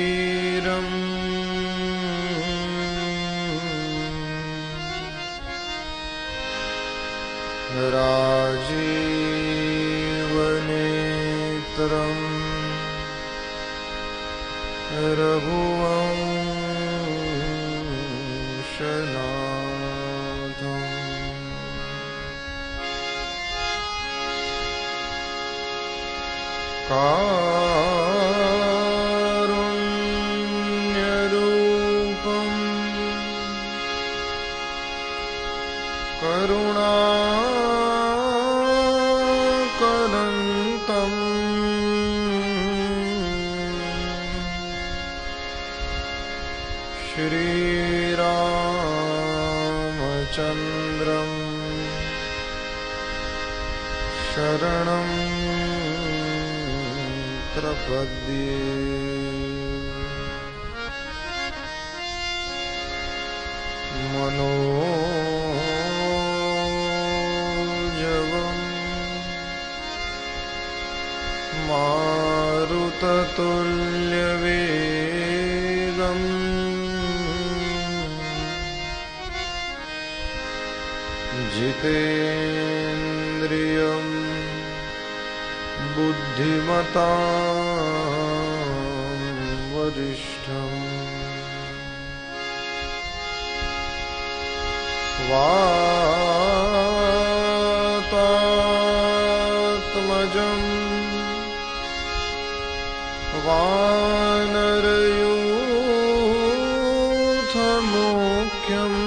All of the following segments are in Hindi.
रणरङ्गधीरम् राजीवनेत्रम् रघुवंशनाथम् कारुण्यरूपम् करुणाकरन्तम् श्रीरामचन्द्रम् शरणं प्रपद्ये। मनोजवम् मारुततुल्यवेगम् जितेन्द्रियं बुद्धिमतां वरिष्ठम् वातात्मजं वानरयूथमुख्यम्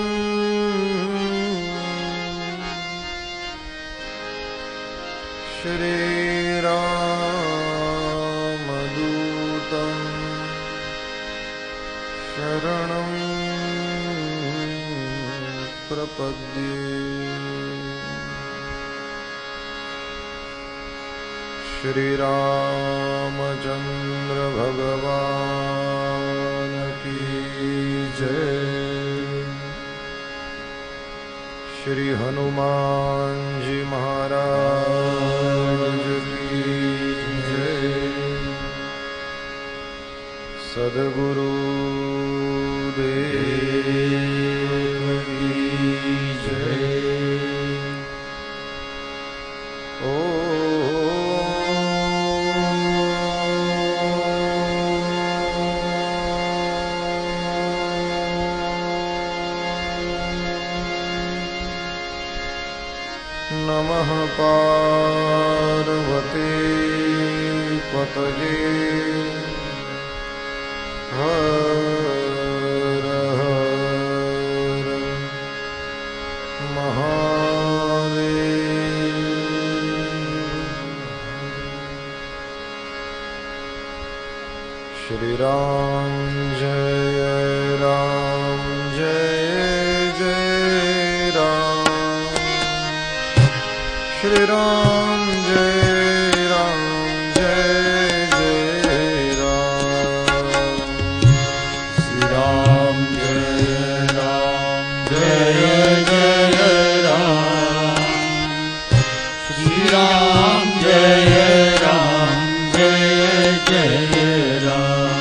श्रीरामदूतं शरणं प्रपद्ये। श्रीरामचन्द्र भगवान की जय। श्री हनुमान जी महाराज की जय। सद्गुरु देव की जय। नमः पार्वती पतये हर हर महादेव। श्री राम जय राम जय जय राम। श्री राम जय राम जय जय राम। श्री राम जय राम जय जय राम। श्री राम जय राम जय जय राम।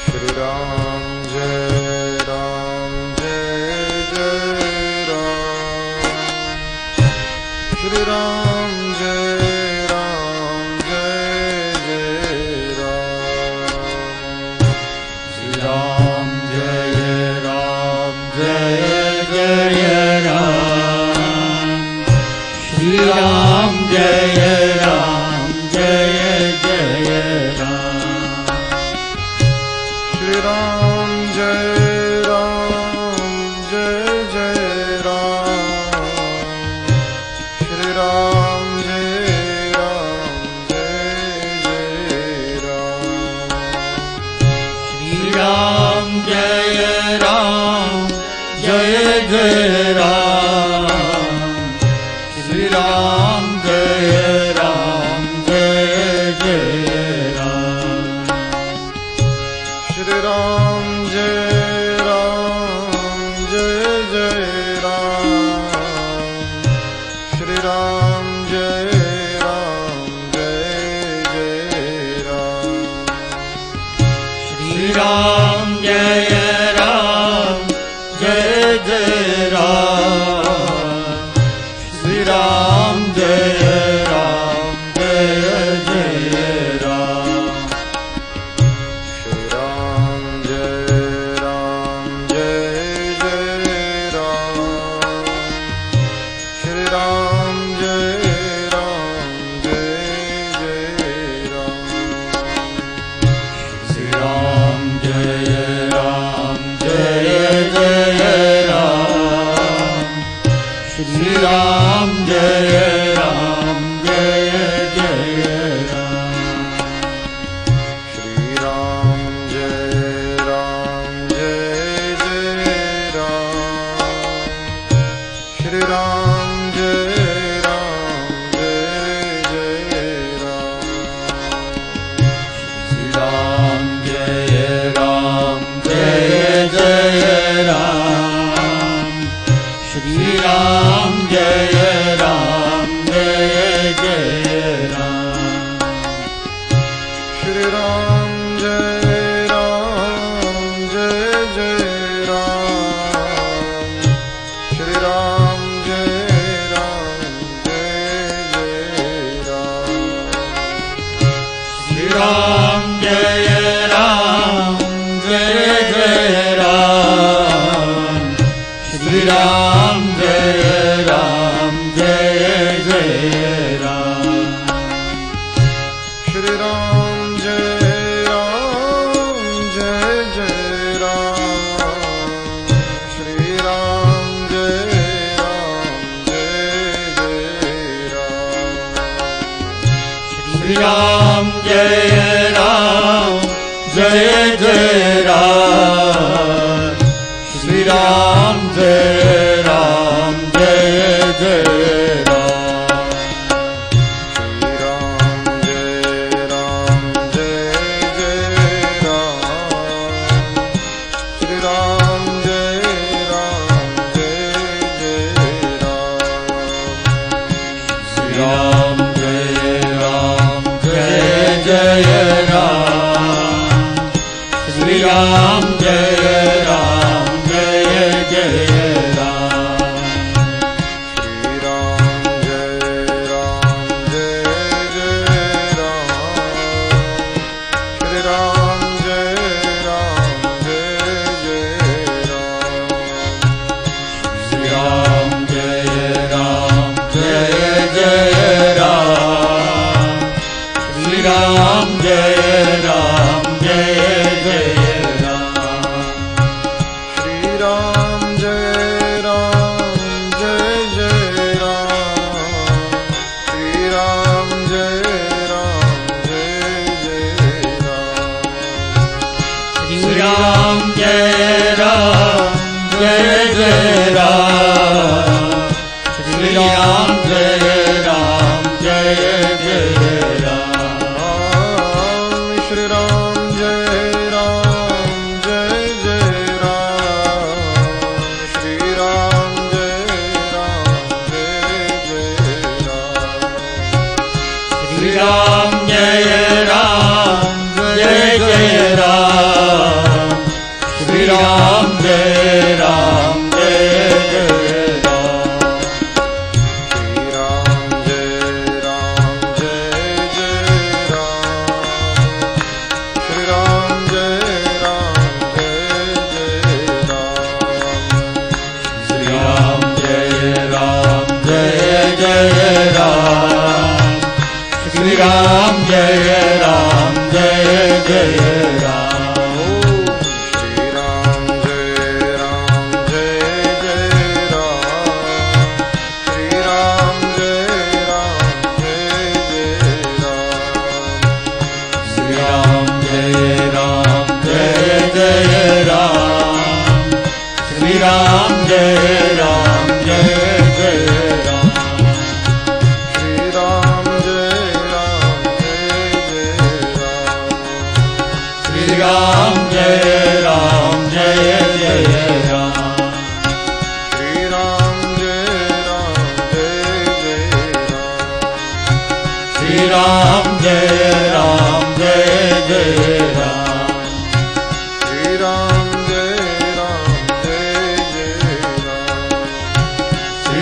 श्री राम जय राम जय जय राम। श्री राम जय राम जय जय राम। श्री राम जय राम जय जय राम। श्री राम जय राम जय जय राम। श्री राम जय राम जय जय राम। श्री राम जय राम जय जय राम। श्री राम जय राम जय जय राम। श्री राम जय राम जय जय राम। श्री राम Ram Jai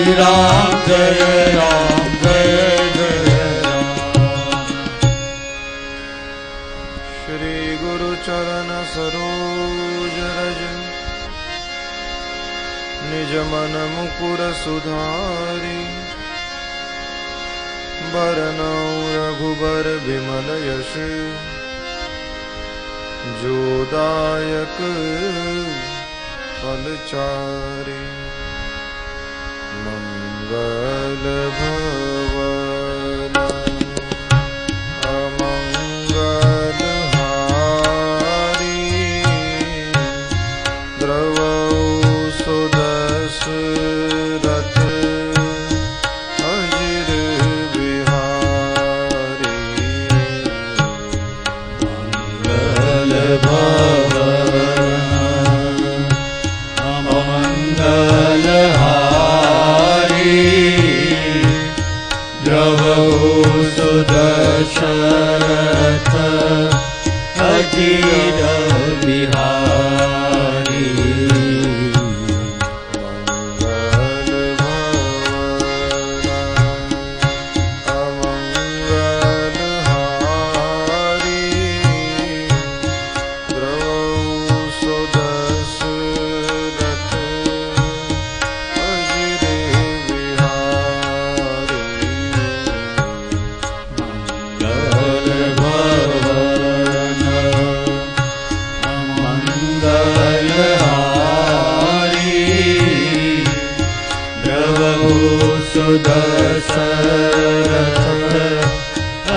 राम जय राम जय जय राम। श्री गुरु चरण सरोज रज निज मन मुकुर सुधारी बरनौ रघुबर विमल यश जोदायक फलचारि मंगल भवन अमंगल हारी द्रवौ सुदशरथ अजिर बिहारी मंगल भवन अमंगल हारी द्रवौ सुदशरथ अजिर बिहारी मंगल भवन अमंगल हारी द्रवौ सुदशरथ अजिर बिहारी मंगल भवन अमंगल हारी द्रवौ सुदशरथ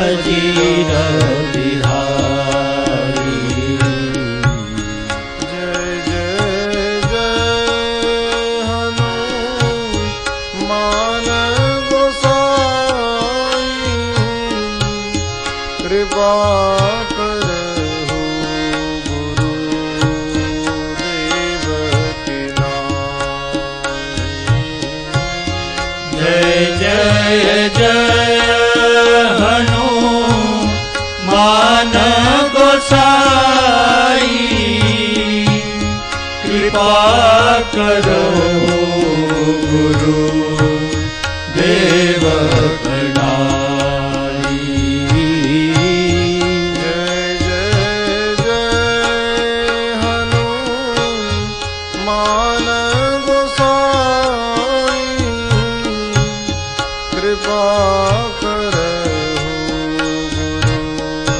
अजिर बिहारी जय जय जय हनुमान गोसाई कृपा करहु गुरुदेव की नाई। जय जय जय हनुमान गोसाई कृपा करो गुरु देव बनाई। जय जय जय हनुमान गोसाई कृपा करहु गुरुदेव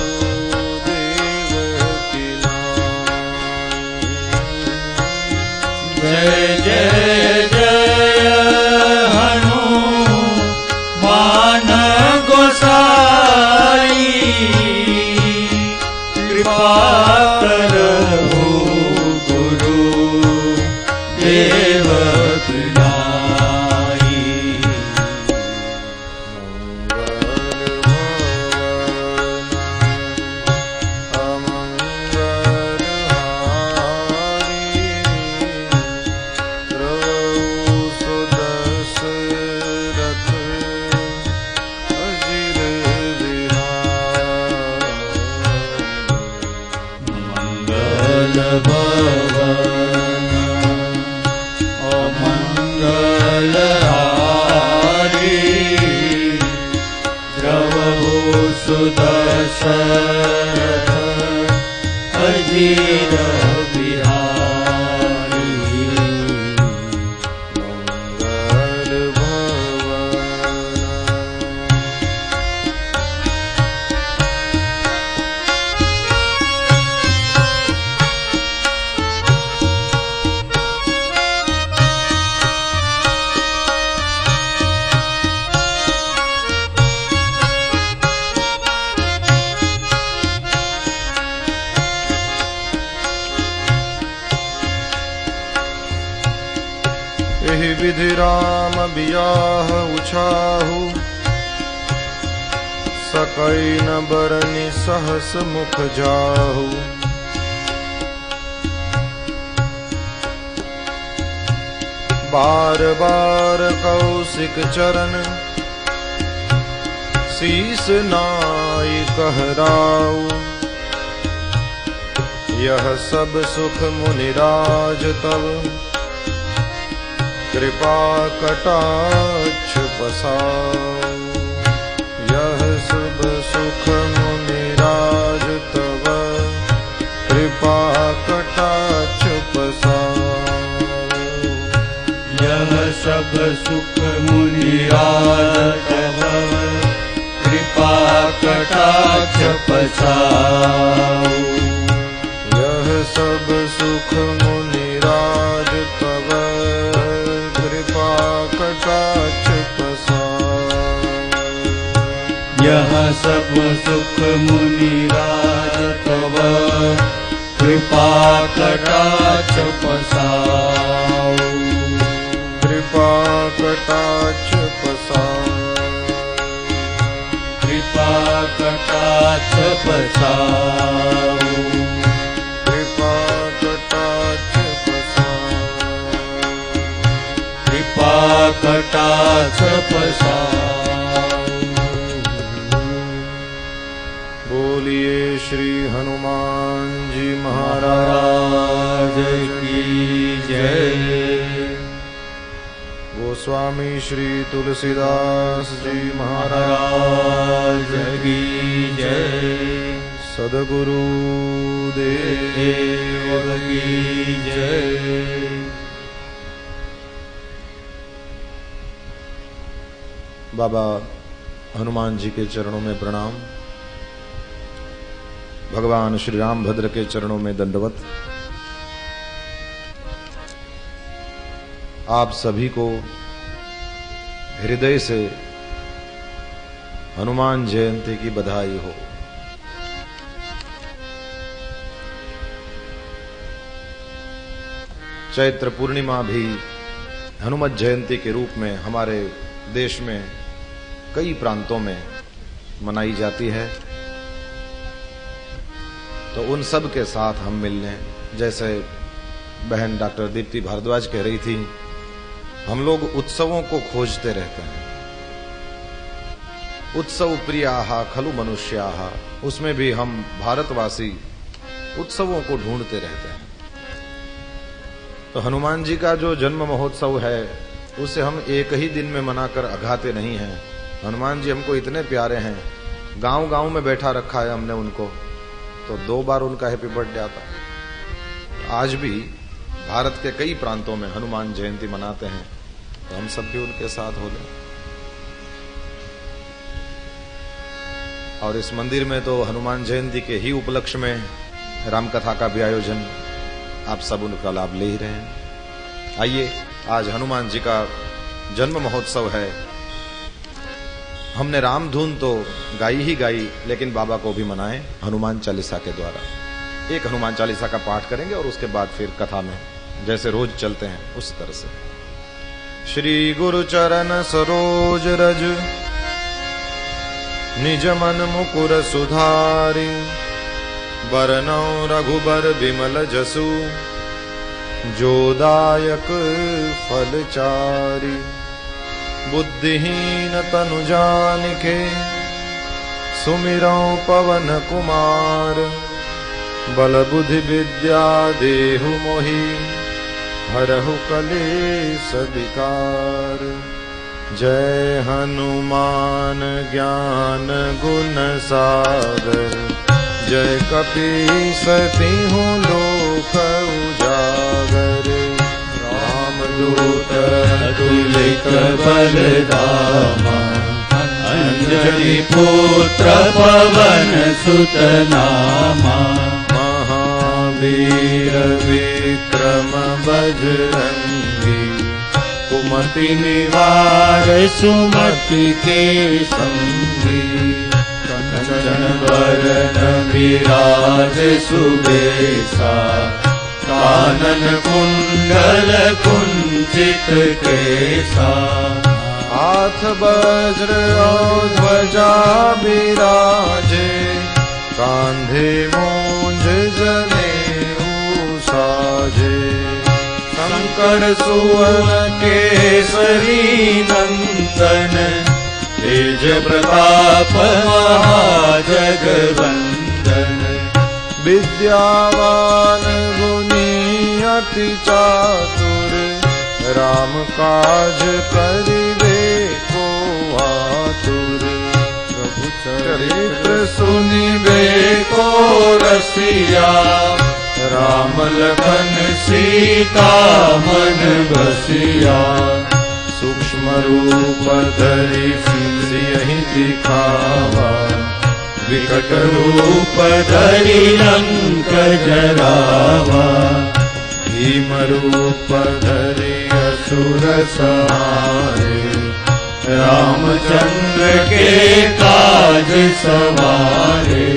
की नाई। जय जय जय हनुमान गोसाई कृपा करहु गुरु देव बनाई। मंगल भवन अमंगल हारी द्रवौ सुदशरथ अजिर बिहारी मंगल भवन। एहि विधि राम बियाह उछाहु सकई न बरनि सहस मुख जाहु। बार बार कौशिक चरण शीस नाई कहराऊ। यह सब सुख मुनिराज तब कृपा कटाक्ष पसाओ। यह शुभ सुख मुनिराज तव कृपा कटाक्ष पसाओ। यह सब सुख मुनिराज तव कृपा कटाक्ष पसाओ। यह सब सुख मुनिराज तव कृपा कटाक्ष पसाओ। यह सब सुख मुनिराज तव कृपा कटाक्ष पसाओ। कृपा कटाक्ष पसाओ। कृपा कटाक्ष पसाओ। कृपा कटाक्ष पसाओ। कृपा कटाक्ष पसाओ। बोलिए श्री हनुमान जी महाराज की जय। गोस्वामी श्री तुलसीदास जी महाराज की जय। सद्गुरु देव की जय। बाबा हनुमान जी के चरणों में प्रणाम। भगवान श्री रामभद्र के चरणों में दंडवत। आप सभी को हृदय से हनुमान जयंती की बधाई हो। चैत्र पूर्णिमा भी हनुमत जयंती के रूप में हमारे देश में कई प्रांतों में मनाई जाती है। तो उन सब के साथ हम मिलने, जैसे बहन डॉक्टर दीप्ति भारद्वाज कह रही थी, हम लोग उत्सवों को खोजते रहते हैं। उत्सव प्रियाः खलु मनुष्याः, उसमें भी हम भारतवासी उत्सवों को ढूंढते रहते हैं। तो हनुमान जी का जो जन्म महोत्सव है उसे हम एक ही दिन में मनाकर अघाते नहीं हैं। हनुमान जी हमको इतने प्यारे हैं, गांव-गांव में बैठा रखा है हमने उनको, तो 2 बार उनका हैप्पी बर्थडे आता है। आज भी भारत के कई प्रांतों में हनुमान जयंती मनाते हैं, तो हम सब भी उनके साथ हो लें। और इस मंदिर में तो हनुमान जयंती के ही उपलक्ष्य में रामकथा का भी आयोजन, आप सब उनका लाभ ले ही रहे हैं। आइए, आज हनुमान जी का जन्म महोत्सव है। हमने रामधुन तो गाई ही गाई, लेकिन बाबा को भी मनाएं हनुमान चालीसा के द्वारा। एक हनुमान चालीसा का पाठ करेंगे और उसके बाद फिर कथा में जैसे रोज चलते हैं उस तरह से। श्री गुरु चरण सरोज रज निज मन मुकुर सुधारि। बरनौ रघुबर बिमल जसु जो दायक फल चारि। बुद्धिहीन तनु जानिके सुमिरौ पवन कुमार। बल बुद्धि विद्या देहु मोहि हरहु कलेश विकार। जय हनुमान ज्ञान गुण सागर। जय कपीस तिहु लोक उजागर। रामदूत अतुलित बलधामा। अंजनी पुत्र पवन सुत नामा। महावीर विक्रम बजरंगी। कुमति निवार सुमति के संगी। कंचन वरन विराज सुबेसा। कानन कुंडल कुंचित केसा। हाथ वज्र और ध्वजा विराजे। कांधे मूंज जनेऊ साजे। शंकर सुवन केसरी नंदन। तेज प्रताप महाजगवंदन। विद्यावान गुणी अति चातुर। राम काज करिबे को आतुर। प्रभु चरित्र सुनिबे को रसिया, राम लखन सीता मन बसिया। सूक्ष्म रूप धरि सियहि दिखावा, विकट रूप धरि लंक जरावा। भीम रूप धरि असुर संहारे, रामचंद्र के काज सवारे।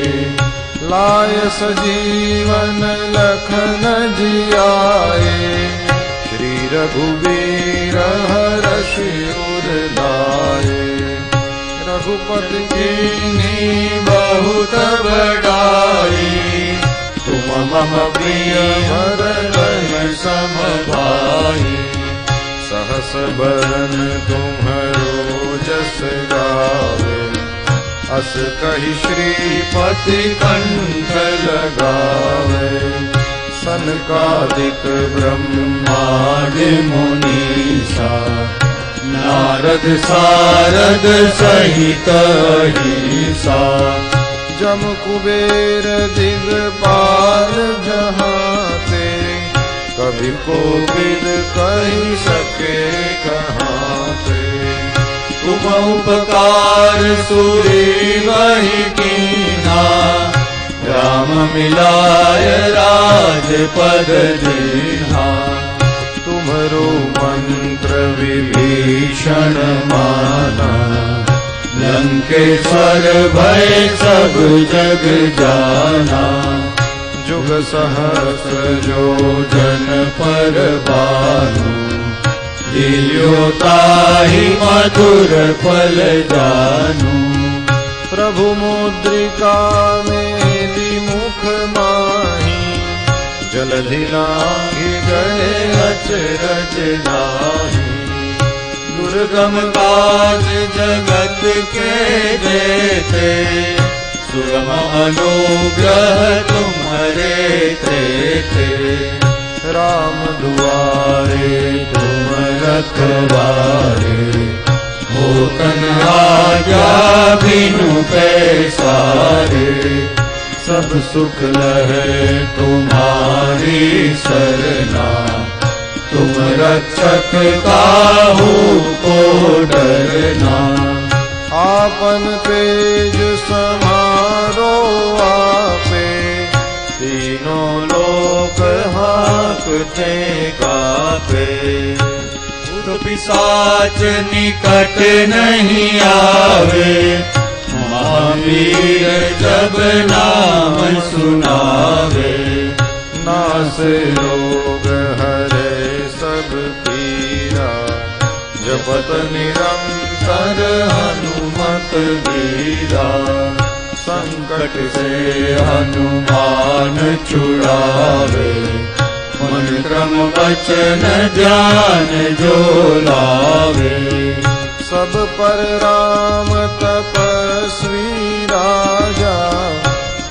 लाय सजीवन लखन जियाए, श्री रघुवीर हरषि उर लाए। रघुपति कीन्ही बहुत बड़ाई, तुम मम प्रिय भरत सम भाई। सहस बरन तुम्हरो जस गावे, अस कहि श्रीपति कंठ लगावे। सनकादिक ब्रह्मादि मुनीसा, नारद सारद सहित अहिसा। जम कुबेर दिगपाल जहाते, कभी कोविद कहि सके कहाते। तुम उपकार सुग्रीवहि कीन्हा, राम मिलाय राजपद दीन्हा। तुम्हरो मंत्र विभीषण माना, लंकेश्वर भय सब जग जाना। जुग सहस्र जो जन पर भानु, लियो ताहि मधुर फल जानू। प्रभु मुद्रिका मेली मुख माही, जलधि लांघि गए अचरज नाही। दुर्गम काज जगत के जेते, सुगम अनुग्रह तुम्हारे तेते। राम दुआरे तुम रखवारे, होतन आज्ञा बिनु पैसारे। सब सुख लहे तुम्हारी सरना, तुम रक्षक काहू को डरना। आपन तेज समारो आपे, तीनों लोक हाँकते कापे। भूत पिशाच निकट नहीं आवे, महावीर जब नाम सुनावे। नासे रोग हरे सब पीरा, जपत निरंतर हनुमत वीरा। संकट से हनुमान छुड़ावे, मन क्रम वचन ध्यान जो लावे। सब पर राम तपस्वी राजा,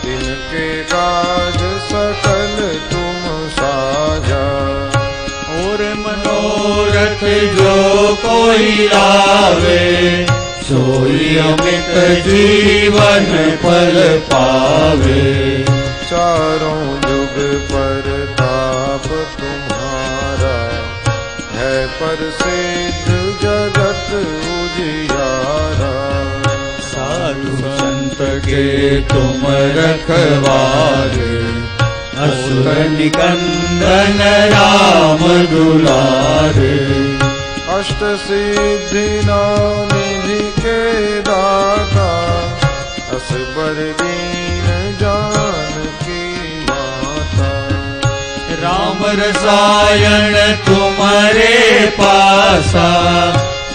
तिनके काज सकल तुम साजा। और मनोरथ जो कोई लावे, सोई अमित जीवन फल पावे। चारों जुग पर ताप तुम्हारा, है प्रसिद्ध जगत उजियारा। साधु संत के तुम रखवारे, असुर निकंदन राम दुलारे। अष्ट सिद्धि नौ निधि के दाता, असबर दीन जानकी माता। राम रसायन तुम्हारे पासा,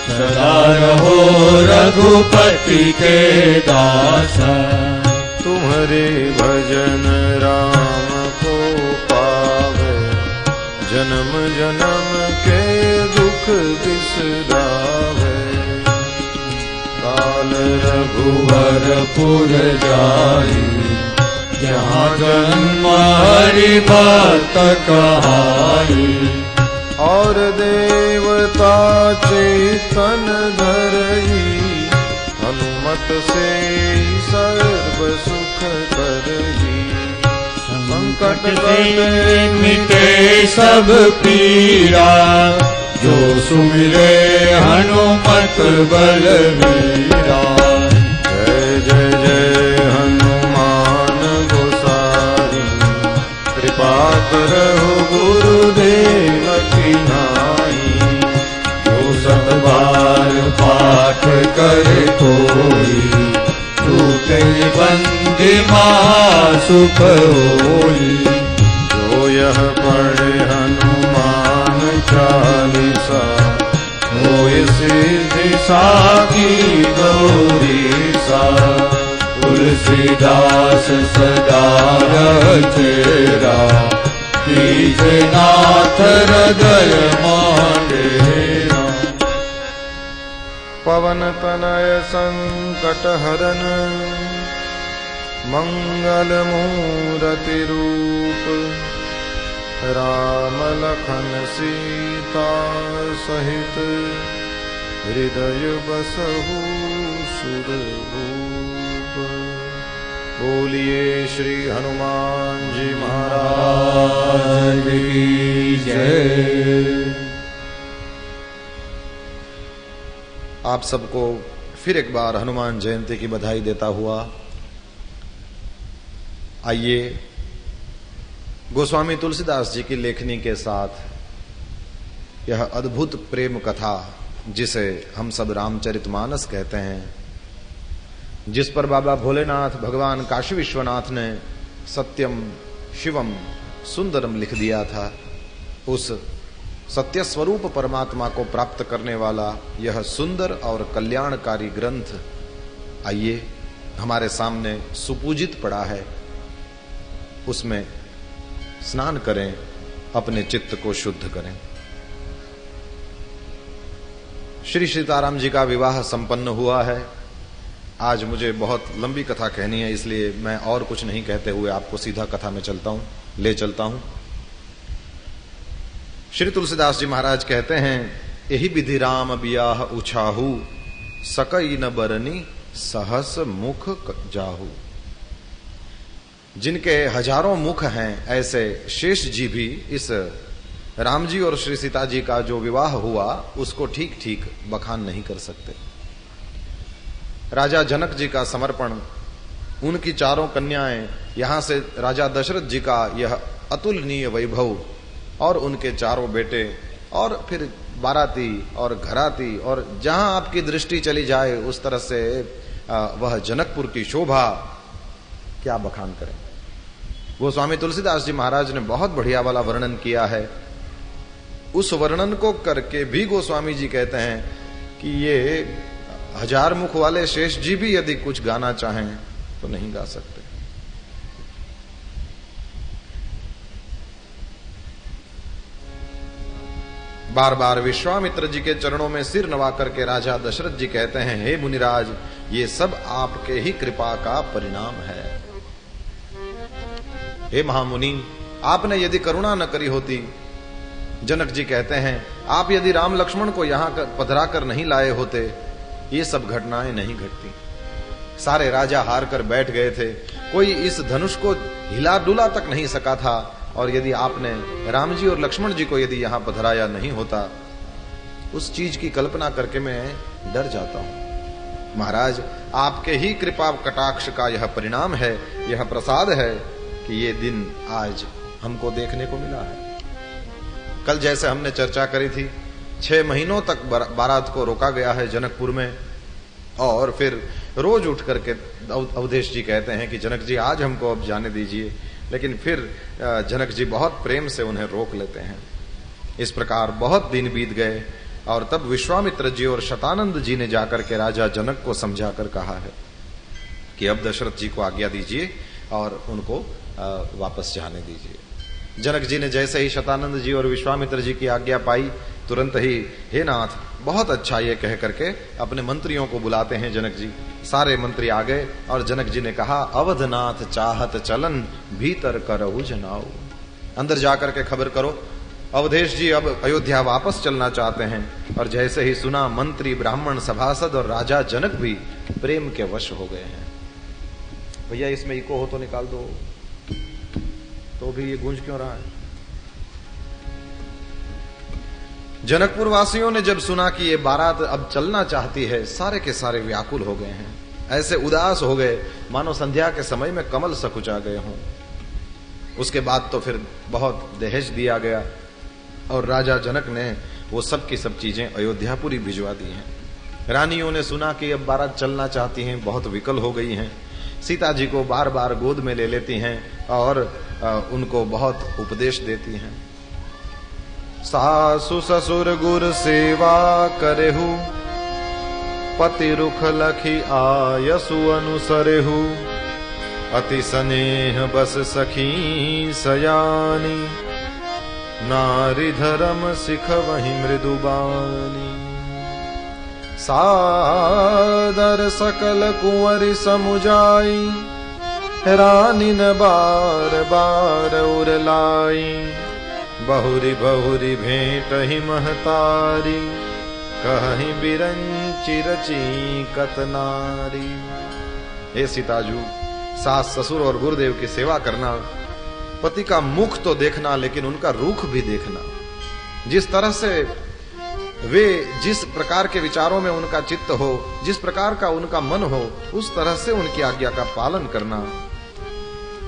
सदा रहो रघुपति के दासा। तुम्हारे भजन राम को पावे, जन्म जन्म के दुख बिसरावे। काल रघुवर पुर जाई, जहाँ जन्म हरि भक्त कहाई। और देवता चेतन धरई, हनुमत से सर्व सुख करई। संकट से मिटे सब पीरा, जो सुमिरे हनुमत बलवीरा। जय जय जय हनुमान गोसाई, कृपा करहु गुरुदेव की नाई। जो सब बार पाठ करे कोई, टूटे बंदी महासुख होई। जो यह पढ़े हनुमान चालीसा, होय सिद्धि साखी गौरीसा। तुलसीदास सदा रचेरा, कीजे नाथ हृदय मांडेरा। पवन तनय संकट हरन, मंगल मूरति रूप। राम लखन सीता सहित, हृदय बसहु सुरभूप। बोलिए श्री हनुमान जी महाराज की जय। आप सबको फिर एक बार हनुमान जयंती की बधाई देता हुआ आइए गोस्वामी तुलसीदास जी की लेखनी के साथ यह अद्भुत प्रेम कथा, जिसे हम सब रामचरितमानस कहते हैं, जिस पर बाबा भोलेनाथ भगवान काशी विश्वनाथ ने सत्यम शिवम सुंदरम लिख दिया था, उस सत्य स्वरूप परमात्मा को प्राप्त करने वाला यह सुंदर और कल्याणकारी ग्रंथ आइए हमारे सामने सुपूजित पड़ा है, उसमें स्नान करें, अपने चित्त को शुद्ध करें। श्री सीताराम जी का विवाह संपन्न हुआ है। आज मुझे बहुत लंबी कथा कहनी है, इसलिए मैं और कुछ नहीं कहते हुए आपको सीधा कथा में ले चलता हूं। श्री तुलसीदास जी महाराज कहते हैं, यही विधि राम बियाह उछाहू, सकई न बरनी सहस मुख जाहू। जिनके हजारों मुख हैं, ऐसे शेष जी भी इस राम जी और श्री सीता जी का जो विवाह हुआ उसको ठीक ठीक बखान नहीं कर सकते। राजा जनक जी का समर्पण, उनकी चारों कन्याएं, यहां से राजा दशरथ जी का यह अतुलनीय वैभव और उनके चारों बेटे, और फिर बाराती और घराती, और जहां आपकी दृष्टि चली जाए उस तरह से वह जनकपुर की शोभा, क्या बखान करें। गोस्वामी तुलसीदास जी महाराज ने बहुत बढ़िया वाला वर्णन किया है। उस वर्णन को करके भी गोस्वामी जी कहते हैं कि ये हजार मुख वाले शेष जी भी यदि कुछ गाना चाहें तो नहीं गा सकते। बार बार विश्वामित्र जी के चरणों में सिर नवा करके राजा दशरथ जी कहते हैं, हे मुनिराज, ये सब आपके ही कृपा का परिणाम है। हे महामुनि, आपने यदि करुणा न करी होती, जनक जी कहते हैं, आप यदि राम लक्ष्मण को यहां पधरा कर नहीं लाए होते, ये सब घटनाएं नहीं घटती। सारे राजा हार कर बैठ गए थे, कोई इस धनुष को हिला डुला तक नहीं सका था, और यदि आपने राम जी और लक्ष्मण जी को यदि यहां पधराया नहीं होता, उस चीज की कल्पना करके मैं डर जाता हूं। महाराज, आपके ही कृपा कटाक्ष का यह परिणाम है, यह प्रसाद है कि ये दिन आज हमको देखने को मिला है। कल जैसे हमने चर्चा करी थी, 6 महीनों तक बारात को रोका गया है जनकपुर में, और फिर रोज उठ करके अवधेश जी कहते हैं कि जनक जी आज हमको अब जाने दीजिए, लेकिन फिर जनक जी बहुत प्रेम से उन्हें रोक लेते हैं। इस प्रकार बहुत दिन बीत गए, और तब विश्वामित्र जी और शतानंद जी ने जाकर के राजा जनक को समझाकर कहा है कि अब दशरथ जी को आज्ञा दीजिए और उनको वापस जाने दीजिए। जनक जी ने जैसे ही शतानंद जी और विश्वामित्र जी की आज्ञा पाई, तुरंत ही हे नाथ, बहुत अच्छा ये कह करके अपने मंत्रियों को बुलाते हैं जनक जी। सारे मंत्री आ गए और जनक जी ने कहा, अवधनाथ चाहत चलन भीतर करहु जनाऊ। अंदर जाकर के खबर करो अवधेश जी अब अयोध्या वापस चलना चाहते हैं और जैसे ही सुना मंत्री, ब्राह्मण, सभासद और राजा जनक भी प्रेम के वश हो गए हैं। भैया इसमें इको हो तो निकाल दो, तो भी ये गूंज क्यों रहा है? जनकपुर वासियों ने जब सुना कि ये बारात अब चलना चाहती है, सारे के सारे व्याकुल हो गए हैं, ऐसे उदास हो गए मानो संध्या के समय में कमल सकुचा गए हों। उसके बाद तो फिर बहुत दहेज दिया गया और राजा जनक ने वो सब की सब चीजें अयोध्यापुरी भिजवा दी हैं। रानियों ने सुना कि अब बारात चलना चाहती हैं, बहुत विकल हो गई हैं, सीता जी को बार बार गोद में ले लेती हैं और उनको बहुत उपदेश देती हैं। सासु ससुर गुर सेवा करेहु, पति रुख लखी आयसु अनुसरेहु, अति स्नेह बस सखी सयानी, नारी धर्म सिख वही मृदुबानी। सादर सकल कुंवरी समुझाई, रानी न बार बार उरलाई, बहुरी बहुरी भेंट ही महतारी, कहीं बिरंची रची कतनारी। हे सीताजू, सास ससुर और गुरुदेव की सेवा करना, पति का मुख तो देखना लेकिन उनका रुख भी देखना। जिस तरह से वे जिस प्रकार के विचारों में उनका चित्त हो, जिस प्रकार का उनका मन हो, उस तरह से उनकी आज्ञा का पालन करना।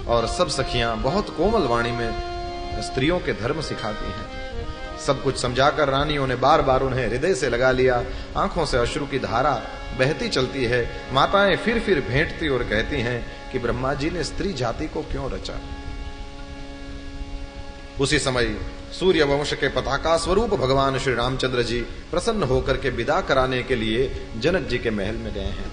और सब सखियां बहुत कोमल वाणी में स्त्रियों के धर्म सिखाती हैं। सब कुछ समझाकर रानियों ने बार बार उन्हें हृदय से लगा लिया। आंखों से अश्रु की धारा बहती चलती है। माताएं फिर भेंटती और कहती हैं कि ब्रह्मा जी ने स्त्री जाति को क्यों रचा। उसी समय सूर्य वंश के पताका स्वरूप भगवान श्री रामचंद्र जी प्रसन्न होकर के विदा कराने के लिए जनक जी के महल में गए हैं।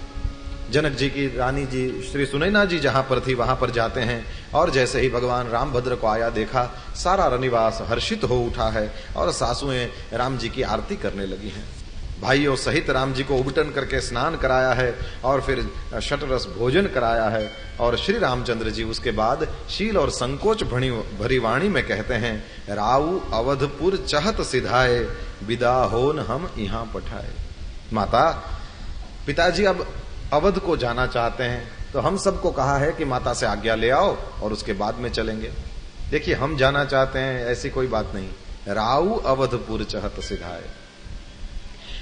जनक जी की रानी जी श्री सुनैना जी जहां पर थी वहां पर जाते हैं और जैसे ही भगवान रामभद्र को आया देखा, सारा रनिवास हर्षित हो उठा है और सासुएं राम जी की आरती करने लगी हैं। भाइयों सहित राम जी को उबटन करके स्नान कराया है और फिर शतरस भोजन कराया है। और श्री रामचंद्र जी उसके बाद शील और संकोच भरी वाणी में कहते हैं, राऊ अवधपुर चहत सिधाए, विदा होन हम यहाँ पठाए। माता, पिताजी अब अवध को जाना चाहते हैं, तो हम सबको कहा है कि माता से आज्ञा ले आओ और उसके बाद में चलेंगे। देखिए, हम जाना चाहते हैं ऐसी कोई बात नहीं। राऊ अवधपुर चहत सिधाए,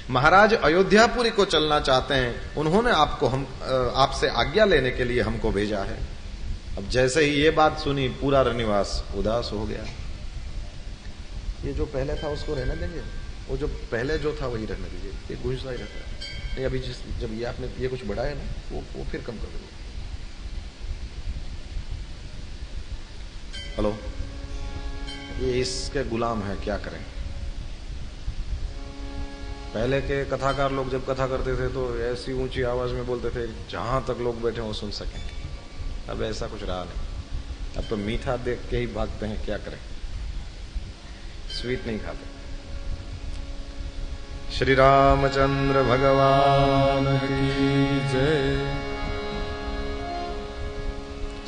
महाराज अयोध्यापुरी को चलना चाहते हैं, उन्होंने आपसे आज्ञा लेने के लिए हमको भेजा है। अब जैसे ही ये बात सुनी, पूरा रनिवास उदास हो गया। ये जो पहले था उसको रहने देंगे, वो जो पहले जो था वही रहने दीजिए, ये गुस्सा ही रहता है। नहीं, अभी जब ये आपने ये कुछ बढ़ाया ना, वो फिर कम कर दो। हेलो, ये इसके गुलाम है, क्या करें। पहले के कथाकार लोग जब कथा करते थे तो ऐसी ऊंची आवाज में बोलते थे जहां तक लोग बैठे हो सुन सकें। अब ऐसा कुछ रहा नहीं, अब तो मीठा देख के ही भागते हैं, क्या करें, स्वीट नहीं खाते। श्री रामचंद्र भगवान की जय।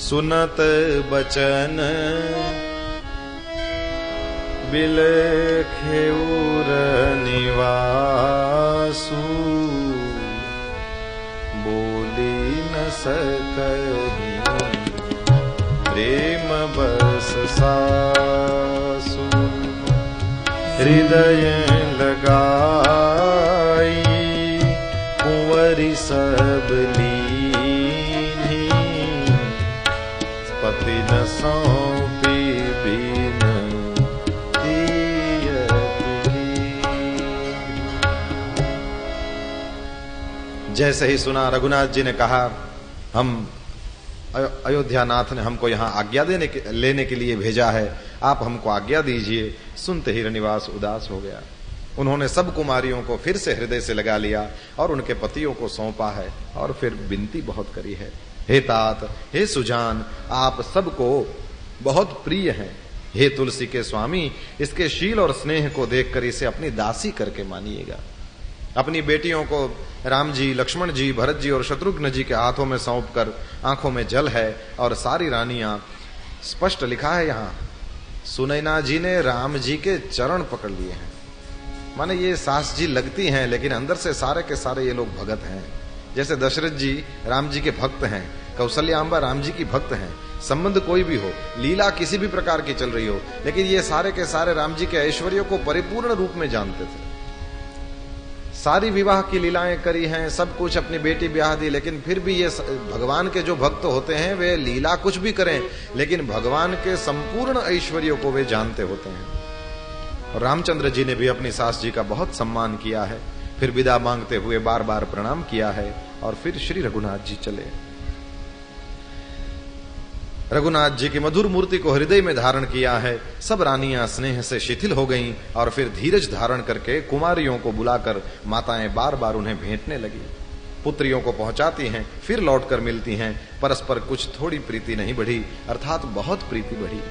सुनत बचन बिलखेउर निवासु, बोली न सकहि प्रेम बस सासु, हृदय लगाई कुंवरी सब लीनी, पति न सौंपी जैसे ही सुना, रघुनाथ जी ने कहा, हम अयोध्यानाथ ने हमको यहाँ आज्ञा लेने के लिए भेजा है, आप हमको आज्ञा दीजिए। सुनते ही रनिवास उदास हो गया। उन्होंने सब कुमारियों को फिर से हृदय से लगा लिया और उनके पतियों को सौंपा है और फिर विनती बहुत करी है, हे तात, हे सुजान, आप सबको बहुत प्रिय हैं। हे तुलसी के स्वामी, इसके शील और स्नेह को देखकर इसे अपनी दासी करके मानिएगा। अपनी बेटियों को राम जी, लक्ष्मण जी, भरत जी और शत्रुघ्न जी के हाथों में सौंपकर आंखों में जल है और सारी रानियां, स्पष्ट लिखा है यहाँ, सुनैना जी ने राम जी के चरण पकड़ लिए हैं। माने ये सास जी लगती हैं, लेकिन अंदर से सारे के सारे ये लोग भगत हैं। जैसे दशरथ जी राम जी के भक्त हैं, कौशल्याम्बा राम जी की भक्त हैं। संबंध कोई भी हो, लीला किसी भी प्रकार की चल रही हो, लेकिन ये सारे के सारे राम जी के ऐश्वर्य को परिपूर्ण रूप में जानते थे। सारी विवाह की लीलाएं करी हैं, सब कुछ, अपनी बेटी ब्याह दी, लेकिन फिर भी ये भगवान के जो भक्त होते हैं वे लीला कुछ भी करें, लेकिन भगवान के संपूर्ण ऐश्वर्य को वे जानते होते हैं। और रामचंद्र जी ने भी अपनी सास जी का बहुत सम्मान किया है, फिर विदा मांगते हुए बार बार प्रणाम किया है और फिर श्री रघुनाथ जी चले। रघुनाथ जी की मधुर मूर्ति को हृदय में धारण किया है। सब रानियां स्नेह से शिथिल हो गईं और फिर धीरज धारण करके कुमारियों को बुलाकर माताएं बार बार उन्हें भेंटने लगी। पुत्रियों को पहुंचाती हैं, फिर लौटकर मिलती हैं। परस्पर कुछ थोड़ी प्रीति नहीं बढ़ी, अर्थात बहुत प्रीति बढ़ी।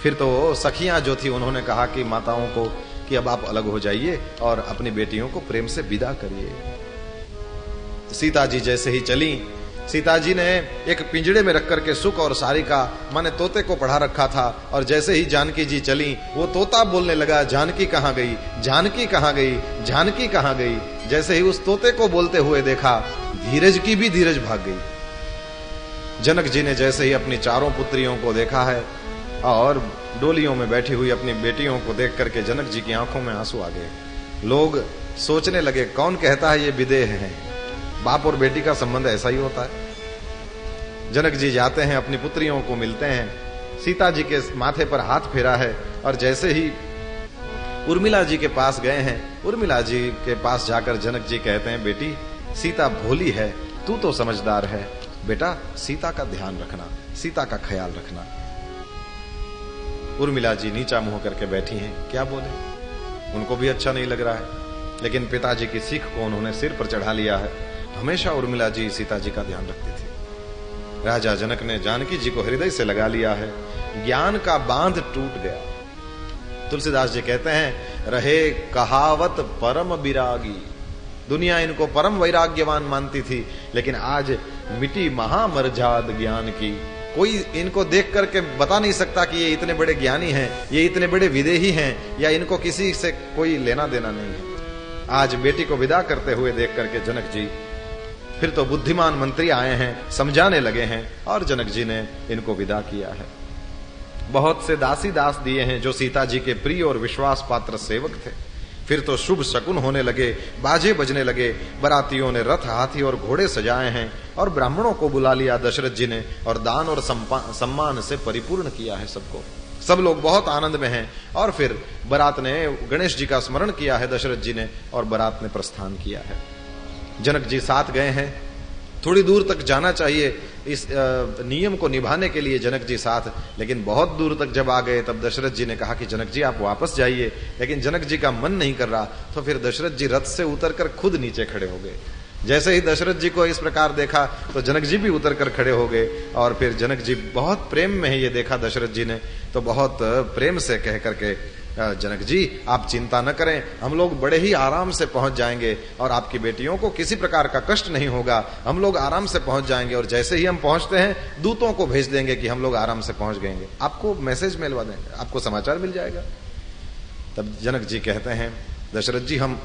फिर तो सखियां जो थी उन्होंने कहा कि माताओं को कि अब आप अलग हो जाइए और अपनी बेटियों को प्रेम से विदा करिए। सीता जी जैसे ही चली, सीता जी ने एक पिंजड़े में रख करके सुख और सारिका माने तोते को पढ़ा रखा था, और जैसे ही जानकी जी चली वो तोता बोलने लगा, जानकी कहाँ गई, जानकी कहाँ गई, जानकी कहाँ गई। जैसे ही उस तोते को बोलते हुए देखा, धीरज की भी धीरज भाग गई। जनक जी ने जैसे ही अपनी चारों पुत्रियों को देखा है और डोलियों में बैठी हुई अपनी बेटियों को देख करके जनक जी की आंखों में आंसू आ गए। लोग सोचने लगे, कौन कहता है ये विदेह है, बाप और बेटी का संबंध ऐसा ही होता है। जनक जी जाते हैं, अपनी पुत्रियों को मिलते हैं, सीता जी के माथे पर हाथ फेरा है और जैसे ही उर्मिला जी के पास गए हैं, उर्मिला जी के पास जाकर जनक जी कहते हैं, बेटी सीता भोली है, तू तो समझदार है, बेटा सीता का ध्यान रखना, सीता का ख्याल रखना। उर्मिला जी नीचा मुंह करके बैठी हैं, क्या बोले, उनको भी अच्छा नहीं लग रहा है, लेकिन पिताजी की सीख को उन्होंने सिर पर चढ़ा लिया है। हमेशा उर्मिला जी सीता जी का ध्यान रखती थी। राजा जनक ने जानकी जी को हृदय से लगा लिया है, ज्ञान का बांध टूट गया। तुलसीदास जी कहते हैं, रहे कहावत परम विरागी। दुनिया इनको परम वैराग्यवान मानती थी, लेकिन आज मिटी महामरजाद ज्ञान की। कोई इनको देख करके बता नहीं सकता कि ये इतने बड़े ज्ञानी हैं, ये इतने बड़े विदेही हैं, या इनको किसी से कोई लेना देना नहीं है। आज बेटी को विदा करते हुए देख करके जनक जी, फिर तो बुद्धिमान मंत्री आए हैं, समझाने लगे हैं, और जनक जी ने इनको विदा किया है। बहुत से दासी दास दिए हैं जो सीता जी के प्रिय और विश्वास पात्र सेवक थे। फिर तो शुभ शकुन होने लगे, बाजे बजने लगे, बारातियों ने रथ, हाथी और घोड़े सजाए हैं, और ब्राह्मणों को बुला लिया दशरथ जी ने, और दान और सम्मान से परिपूर्ण किया है सबको। सब लोग बहुत आनंद में हैं। और फिर बारात ने गणेश जी का स्मरण किया है दशरथ जी ने, और बारात ने प्रस्थान किया है। जनक जी साथ गए हैं, थोड़ी दूर तक जाना चाहिए इस नियम को निभाने के लिए जनक जी साथ, लेकिन बहुत दूर तक जब आ गए तब दशरथ जी ने कहा कि जनक जी आप वापस जाइए, लेकिन जनक जी का मन नहीं कर रहा। तो फिर दशरथ जी रथ से उतरकर खुद नीचे खड़े हो गए। जैसे ही दशरथ जी को इस प्रकार देखा तो जनक जी भी उतरकर खड़े हो गए, और फिर जनक जी बहुत प्रेम में ही ये देखा दशरथ जी ने, तो बहुत प्रेम से कह करके, जनक जी आप चिंता न करें, हम लोग बड़े ही आराम से पहुंच जाएंगे और आपकी बेटियों को किसी प्रकार का कष्ट नहीं होगा, हम लोग आराम से पहुंच जाएंगे, और जैसे ही हम पहुंचते हैं दूतों को भेज देंगे कि हम लोग आराम से पहुंच गएंगे, आपको मैसेज मिलवा देंगे, आपको समाचार मिल जाएगा। तब जनक जी कहते हैं, दशरथ जी हम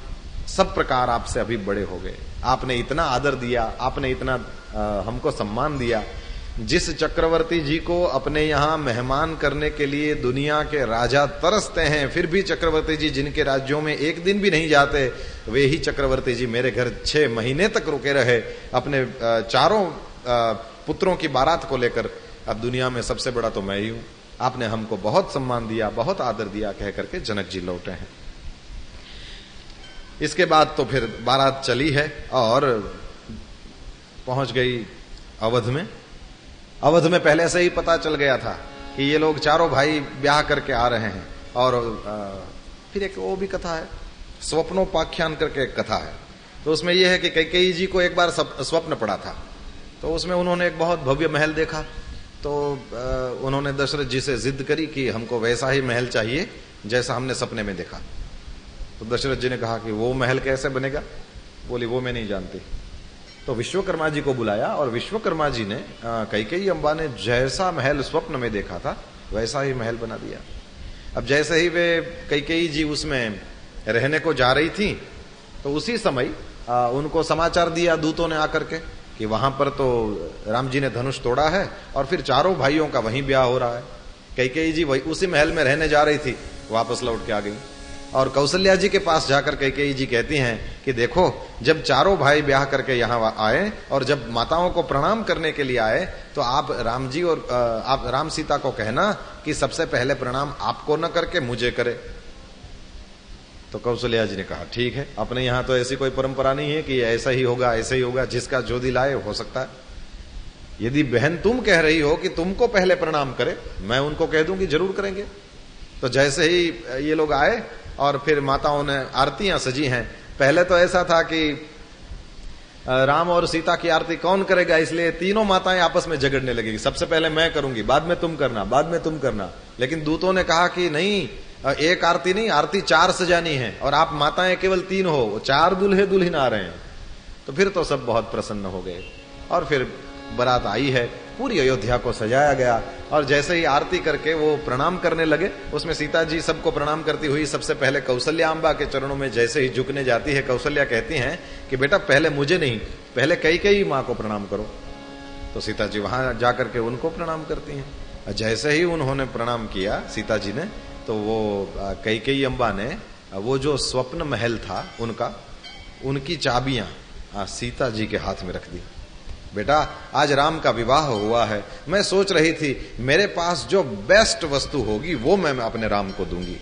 सब प्रकार आपसे अभी बड़े हो गए, आपने इतना आदर दिया, आपने इतना हमको सम्मान दिया। जिस चक्रवर्ती जी को अपने यहाँ मेहमान करने के लिए दुनिया के राजा तरसते हैं, फिर भी चक्रवर्ती जी जिनके राज्यों में एक दिन भी नहीं जाते, वे ही चक्रवर्ती जी मेरे घर 6 महीने तक रुके रहे अपने चारों पुत्रों की बारात को लेकर। अब दुनिया में सबसे बड़ा तो मैं ही हूं, आपने हमको बहुत सम्मान दिया, बहुत आदर दिया, कह करके जनक जी लौटे हैं। इसके बाद तो फिर बारात चली है और पहुंच गई अवध में। अवध में पहले से ही पता चल गया था कि ये लोग चारों भाई ब्याह करके आ रहे हैं। और फिर एक वो भी कथा है, स्वप्नोपाख्यान करके एक कथा है, तो उसमें यह है कि कैकेयी जी को एक बार स्वप्न पड़ा था, तो उसमें उन्होंने एक बहुत भव्य महल देखा, तो उन्होंने दशरथ जी से जिद करी कि हमको वैसा ही महल चाहिए जैसा हमने सपने में देखा। तो दशरथ जी ने कहा कि वो महल कैसे बनेगा, बोली वो मैं नहीं जानती। तो विश्वकर्मा जी को बुलाया और विश्वकर्मा जी ने कैकेयी अम्बा ने जैसा महल स्वप्न में देखा था वैसा ही महल बना दिया। अब जैसे ही वे कैकेयी जी उसमें रहने को जा रही थी तो उसी समय उनको समाचार दिया दूतों ने आकर के कि वहां पर तो राम जी ने धनुष तोड़ा है और फिर चारों भाइयों का वहीं ब्याह हो रहा है। कैकेयी जी वही उसी महल में रहने जा रही थी, वापस लौट के आ गई और कौशल्या जी के पास जाकर कैकेयी जी कहती हैं कि देखो, जब चारों भाई ब्याह करके यहाँ आए और जब माताओं को प्रणाम करने के लिए आए तो आप राम जी और आप राम सीता को कहना कि सबसे पहले प्रणाम आपको न करके मुझे करे। तो कौशल्या जी ने कहा ठीक है, अपने यहां तो ऐसी कोई परंपरा नहीं है कि ऐसा ही होगा ऐसा ही होगा, जिसका जो दिल आए हो सकता है। यदि बहन तुम कह रही हो कि तुमको पहले प्रणाम करे, मैं उनको कह दूंगी जरूर करेंगे। तो जैसे ही ये लोग आए और फिर माताओं ने आरतियां सजी हैं। पहले तो ऐसा था कि राम और सीता की आरती कौन करेगा, इसलिए तीनों माताएं आपस में झगड़ने लगेगी, सबसे पहले मैं करूंगी, बाद में तुम करना, बाद में तुम करना। लेकिन दूतों ने कहा कि नहीं, एक आरती नहीं, आरती 4 सजानी है और आप माताएं केवल 3 हो, 4 दूल्हे दुल्हन आ रहे हैं। तो फिर तो सब बहुत प्रसन्न हो गए और फिर बारात आई है, पूरी अयोध्या को सजाया गया और जैसे ही आरती करके वो प्रणाम करने लगे, उसमें सीता जी सबको प्रणाम करती हुई सबसे पहले कौशल्या अम्बा के चरणों में जैसे ही झुकने जाती है, कौशल्या कहती हैं कि बेटा पहले मुझे नहीं, पहले कैकेयी माँ को प्रणाम करो। तो सीता जी वहां जाकर के उनको प्रणाम करती हैं। जैसे ही उन्होंने प्रणाम किया सीता जी ने, तो वो कैकेयी अम्बा ने वो जो स्वप्न महल था उनका, उनकी चाबियां सीता जी के हाथ में रख दी। बेटा आज राम का विवाह हुआ है, मैं सोच रही थी मेरे पास जो बेस्ट वस्तु होगी वो मैं अपने राम को दूंगी।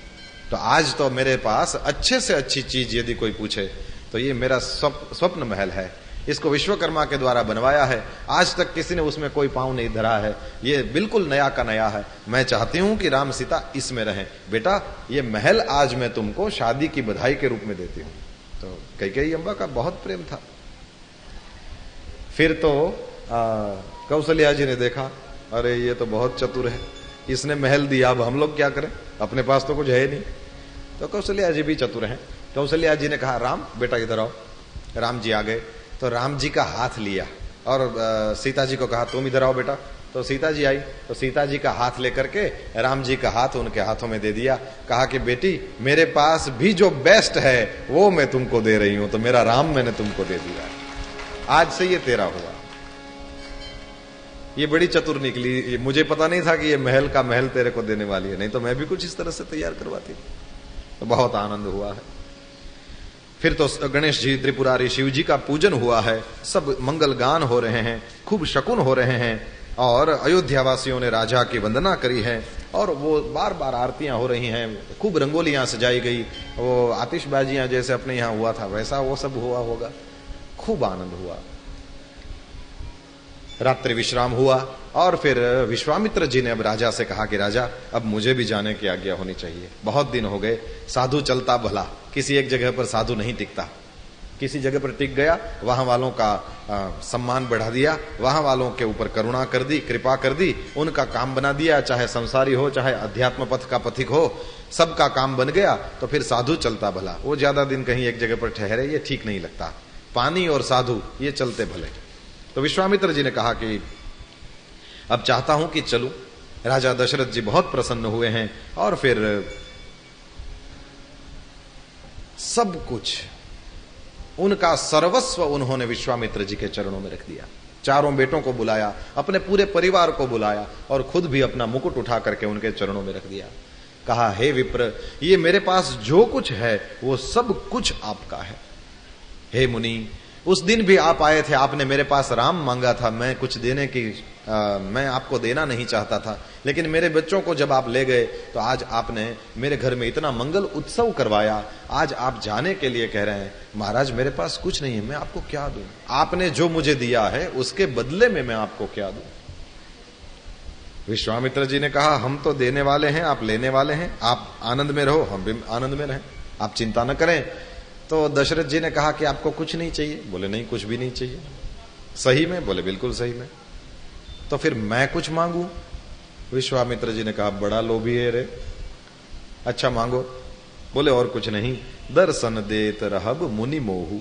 तो आज तो मेरे पास अच्छे से अच्छी चीज यदि कोई पूछे तो ये मेरा स्वप्न महल है, इसको विश्वकर्मा के द्वारा बनवाया है, आज तक किसी ने उसमें कोई पांव नहीं धरा है, ये बिल्कुल नया का नया है। मैं चाहती हूं कि राम सीता इसमें रहें। बेटा ये महल आज मैं तुमको शादी की बधाई के रूप में देती हूं। तो कैकेयी अम्बा का बहुत प्रेम था। फिर तो कौशल्या जी ने देखा, अरे ये तो बहुत चतुर है, इसने महल दिया, अब हम लोग क्या करें, अपने पास तो कुछ है नहीं। तो कौशल्या जी भी चतुर हैं। कौशल्या जी ने कहा राम बेटा इधर आओ। राम जी आ गए तो राम जी का हाथ लिया और सीता जी को कहा तुम इधर आओ बेटा। तो सीता जी आई तो सीता जी का हाथ लेकर के राम जी का हाथ उनके हाथों में दे दिया, कहा कि बेटी मेरे पास भी जो बेस्ट है वो मैं तुमको दे रही हूं, तो मेरा राम मैंने तुमको दे दिया, आज से ये तेरा हुआ। ये बड़ी चतुर निकली, मुझे पता नहीं था कि ये महल का महल तेरे को देने वाली है, नहीं तो मैं भी कुछ इस तरह से तैयार करवाती। तो बहुत आनंद हुआ है। फिर तो गणेश जी त्रिपुरारी शिव जी का पूजन हुआ है, सब मंगल गान हो रहे हैं, खूब शकुन हो रहे हैं और अयोध्या वासियों ने राजा की वंदना करी है और वो बार बार आरतियां हो रही हैं, खूब रंगोलियां सजाई गई, वो आतिशबाजियां जैसे अपने यहाँ हुआ था वैसा वो सब हुआ होगा, खूब आनंद हुआ। रात्रि विश्राम हुआ और फिर विश्वामित्र जी ने अब राजा से कहा कि राजा अब मुझे भी जाने की आज्ञा होनी चाहिए, बहुत दिन हो गए, साधु चलता भला, किसी एक जगह पर साधु नहीं टिकता, किसी जगह पर टिक गया, वहां वालों का सम्मान बढ़ा दिया, वहां वालों के ऊपर करुणा कर दी, कृपा कर दी, उनका काम बना दिया, चाहे संसारी हो चाहे अध्यात्म पथ का पथिक हो, सबका काम बन गया। तो फिर साधु चलता भला, वो ज्यादा दिन कहीं एक जगह पर ठहरे ये ठीक नहीं लगता, पानी और साधु ये चलते भले। तो विश्वामित्र जी ने कहा कि अब चाहता हूं कि चलूं। राजा दशरथ जी बहुत प्रसन्न हुए हैं और फिर सब कुछ उनका सर्वस्व उन्होंने विश्वामित्र जी के चरणों में रख दिया। चारों बेटों को बुलाया, अपने पूरे परिवार को बुलाया और खुद भी अपना मुकुट उठा करके उनके चरणों में रख दिया। कहा हे विप्र, ये मेरे पास जो कुछ है वो सब कुछ आपका है। हे मुनि, उस दिन भी आप आए थे, आपने मेरे पास राम मांगा था, मैं कुछ देने की मैं आपको देना नहीं चाहता था, लेकिन मेरे बच्चों को जब आप ले गए तो आज आपने मेरे घर में इतना मंगल उत्सव करवाया, आज आप जाने के लिए कह रहे हैं। महाराज मेरे पास कुछ नहीं है, मैं आपको क्या दूं, आपने जो मुझे दिया है उसके बदले में मैं आपको क्या दूं। विश्वामित्र जी ने कहा हम तो देने वाले हैं, आप लेने वाले हैं, आप आनंद में रहो, हम भी आनंद में रहें, आप चिंता न करें। तो दशरथ जी ने कहा कि आपको कुछ नहीं चाहिए? बोले नहीं, कुछ भी नहीं चाहिए। सही में? बोले बिल्कुल सही में। तो फिर मैं कुछ मांगू? विश्वामित्र जी ने कहा बड़ा लोभी है रे, अच्छा मांगो। बोले और कुछ नहीं, दर्शन देत रहब मुनि मोहू,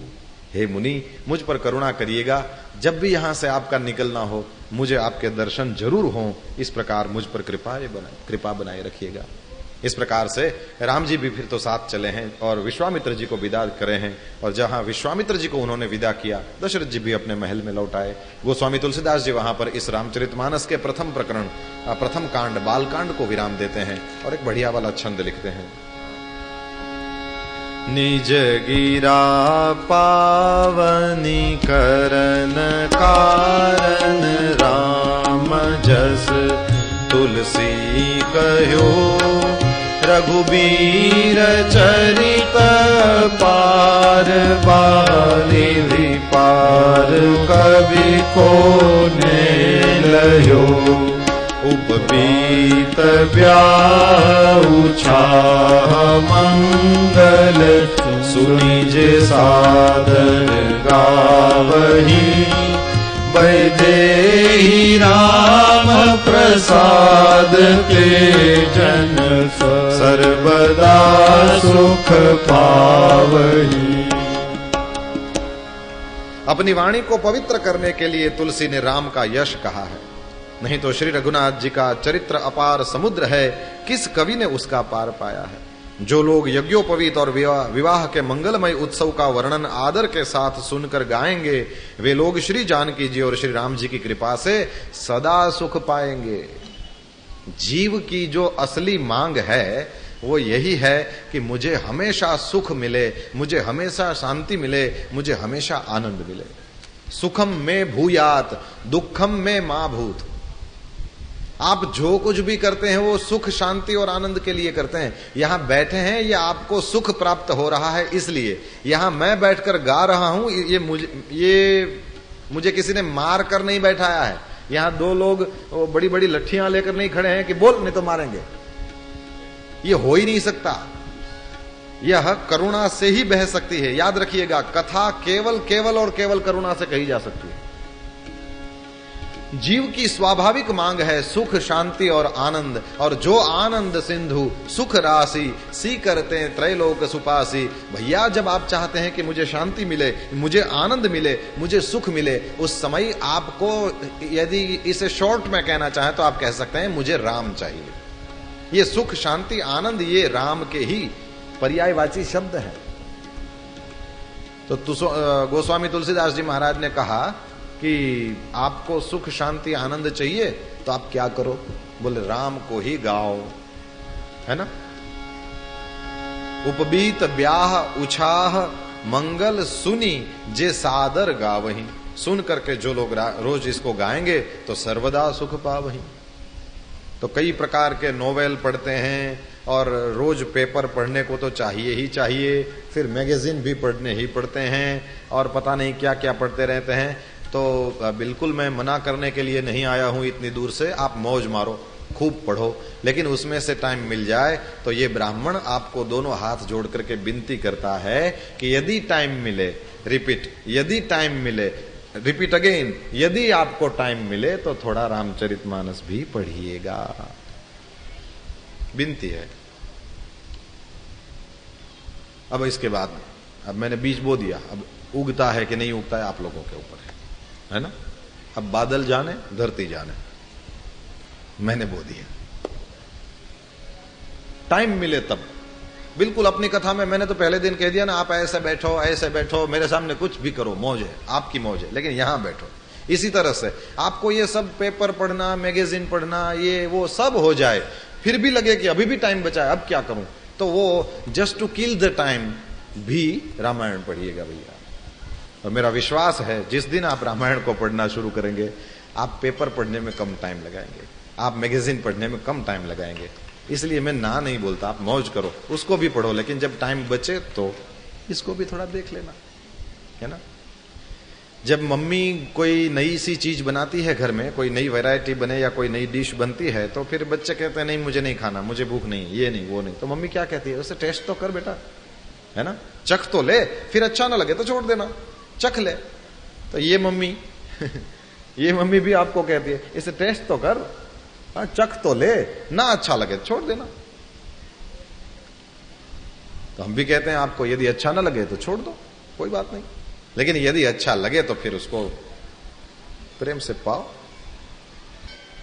हे मुनि, मुझ पर करुणा करिएगा, जब भी यहां से आपका निकलना हो मुझे आपके दर्शन जरूर हों, इस प्रकार मुझ पर कृपा बनाए रखिएगा। इस प्रकार से राम जी भी फिर तो साथ चले हैं और विश्वामित्र जी को विदा करे हैं, और जहां विश्वामित्र जी को उन्होंने विदा किया, दशरथ जी भी अपने महल में लौट आए। गोस्वामी तुलसीदास जी वहां पर इस रामचरितमानस के प्रथम प्रकरण, प्रथम कांड बाल कांड को विराम देते हैं और एक बढ़िया वाला छंद लिखते हैं। निज गिरा पावनी करन कारण, राम जस तुलसी कहो, रघुबीर चरित पार, बारिधि पार कवि को लयो, उपबीत ब्याहु छाह मंगल, सुनिज सादर गावही, वैदेही राम प्रसाद के जन, सर्वदा सुख पावही। अपनी वाणी को पवित्र करने के लिए तुलसी ने राम का यश कहा है, नहीं तो श्री रघुनाथ जी का चरित्र अपार समुद्र है, किस कवि ने उसका पार पाया है। जो लोग यज्ञोपवीत और विवाह के मंगलमय उत्सव का वर्णन आदर के साथ सुनकर गाएंगे, वे लोग श्री जानकी जी और श्री राम जी की कृपा से सदा सुख पाएंगे। जीव की जो असली मांग है वो यही है कि मुझे हमेशा सुख मिले, मुझे हमेशा शांति मिले, मुझे हमेशा आनंद मिले। सुखम में भूयात दुखम में मां भूत। आप जो कुछ भी करते हैं वो सुख शांति और आनंद के लिए करते हैं। यहां बैठे हैं ये आपको सुख प्राप्त हो रहा है, इसलिए यहां मैं बैठकर गा रहा हूं, ये मुझे किसी ने मार कर नहीं बैठाया है। यहां दो लोग बड़ी बड़ी लट्ठियां लेकर नहीं खड़े हैं कि बोल नहीं तो मारेंगे, ये हो ही नहीं सकता। यह करुणा से ही बह सकती है। याद रखिएगा, कथा केवल और केवल करुणा से कही जा सकती है। जीव की स्वाभाविक मांग है सुख शांति और आनंद, और जो आनंद सिंधु सुख राशि सी करते त्रैलोक सुपासी। भैया जब आप चाहते हैं कि मुझे शांति मिले, मुझे आनंद मिले, मुझे सुख मिले, उस समय आपको यदि इसे शॉर्ट में कहना चाहें तो आप कह सकते हैं मुझे राम चाहिए। ये सुख शांति आनंद ये राम के ही पर्यायवाची शब्द है। तो गोस्वामी तुलसीदास जी महाराज ने कहा कि आपको सुख शांति आनंद चाहिए तो आप क्या करो, बोले राम को ही गाओ, है ना। उपबीत ब्याह उछाह मंगल सुनी जे सादर गावही। सुन करके जो लोग रोज इसको गाएंगे तो सर्वदा सुख पावही। तो कई प्रकार के नोवेल पढ़ते हैं और रोज पेपर पढ़ने को तो चाहिए ही चाहिए, फिर मैगजीन भी पढ़ने ही पढ़ते हैं और पता नहीं क्या क्या पढ़ते रहते हैं। तो बिल्कुल मैं मना करने के लिए नहीं आया हूं इतनी दूर से, आप मौज मारो, खूब पढ़ो, लेकिन उसमें से टाइम मिल जाए तो ये ब्राह्मण आपको दोनों हाथ जोड़ करके विनती करता है कि यदि टाइम मिले, रिपीट, यदि टाइम मिले, रिपीट अगेन, यदि आपको टाइम मिले तो थोड़ा रामचरितमानस भी पढ़िएगा। विनती है। अब इसके बाद अब मैंने बीज बो दिया, अब उगता है कि नहीं उगता है आप लोगों के ऊपर है ना। अब बादल जाने धरती जाने, मैंने बो दिया। टाइम मिले तब बिल्कुल अपनी कथा में मैंने तो पहले दिन कह दिया ना, आप ऐसे बैठो मेरे सामने कुछ भी करो, मौज है, आपकी मौज है, लेकिन यहां बैठो। इसी तरह से आपको ये सब पेपर पढ़ना, मैगजीन पढ़ना, ये वो सब हो जाए, फिर भी लगे कि अभी भी टाइम बचा है, अब क्या करूं, तो वो just to kill the time भी रामायण पढ़िएगा भैया। और मेरा विश्वास है जिस दिन आप रामायण को पढ़ना शुरू करेंगे, आप पेपर पढ़ने में कम टाइम लगाएंगे, आप मैगजीन पढ़ने में कम टाइम लगाएंगे। इसलिए मैं ना नहीं बोलता, आप मौज करो, उसको भी पढ़ो, लेकिन जब टाइम बचे तो इसको भी थोड़ा देख लेना, है ना। जब मम्मी कोई नई सी चीज बनाती है घर में, कोई नई वैरायटी बने या कोई नई डिश बनती है, तो फिर बच्चे कहते हैं नहीं मुझे नहीं खाना, मुझे भूख नहीं, ये नहीं वो नहीं, तो मम्मी क्या कहती है, उसे टेस्ट तो कर बेटा, है ना, चख तो ले, फिर अच्छा ना लगे तो छोड़ देना, चख ले। तो ये मम्मी ये मम्मी भी आपको कहती है इसे टेस्ट तो कर, चख तो ले, ना अच्छा लगे तो छोड़ देना। तो हम भी कहते हैं आपको यदि अच्छा ना लगे तो छोड़ दो, कोई बात नहीं, लेकिन यदि अच्छा लगे तो फिर उसको प्रेम से पाओ।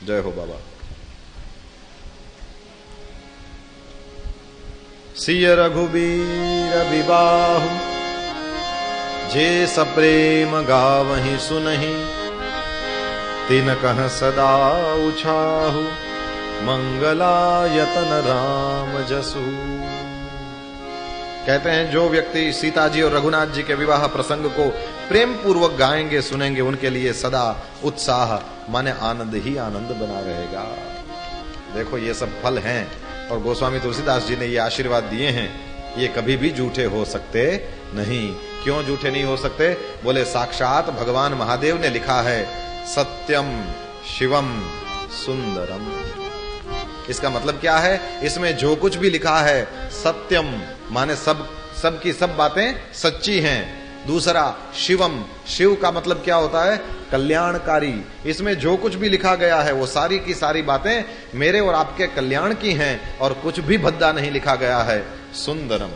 जय हो बाबा। सिय रघुबीर विबाहु जे सप्रेम गावहि सुनहि तिन कह सदा उछाहु मंगलायतन राम जसु। कहते हैं जो व्यक्ति सीता जी और रघुनाथ जी के विवाह प्रसंग को प्रेम पूर्वक गाएंगे सुनेंगे उनके लिए सदा उत्साह माने आनंद ही आनंद बना रहेगा। देखो ये सब फल हैं और गोस्वामी तुलसीदास जी ने ये आशीर्वाद दिए हैं, ये कभी भी झूठे हो सकते नहीं। क्यों झूठे नहीं हो सकते? बोले साक्षात भगवान महादेव ने लिखा है सत्यम शिवम सुंदरम। इसका मतलब क्या है? इसमें जो कुछ भी लिखा है सत्यम माने सब की सब बातें सच्ची हैं। दूसरा शिवम, शिव का मतलब क्या होता है? कल्याणकारी। इसमें जो कुछ भी लिखा गया है वो सारी की सारी बातें मेरे और आपके कल्याण की हैं और कुछ भी भद्दा नहीं लिखा गया है। सुंदरम,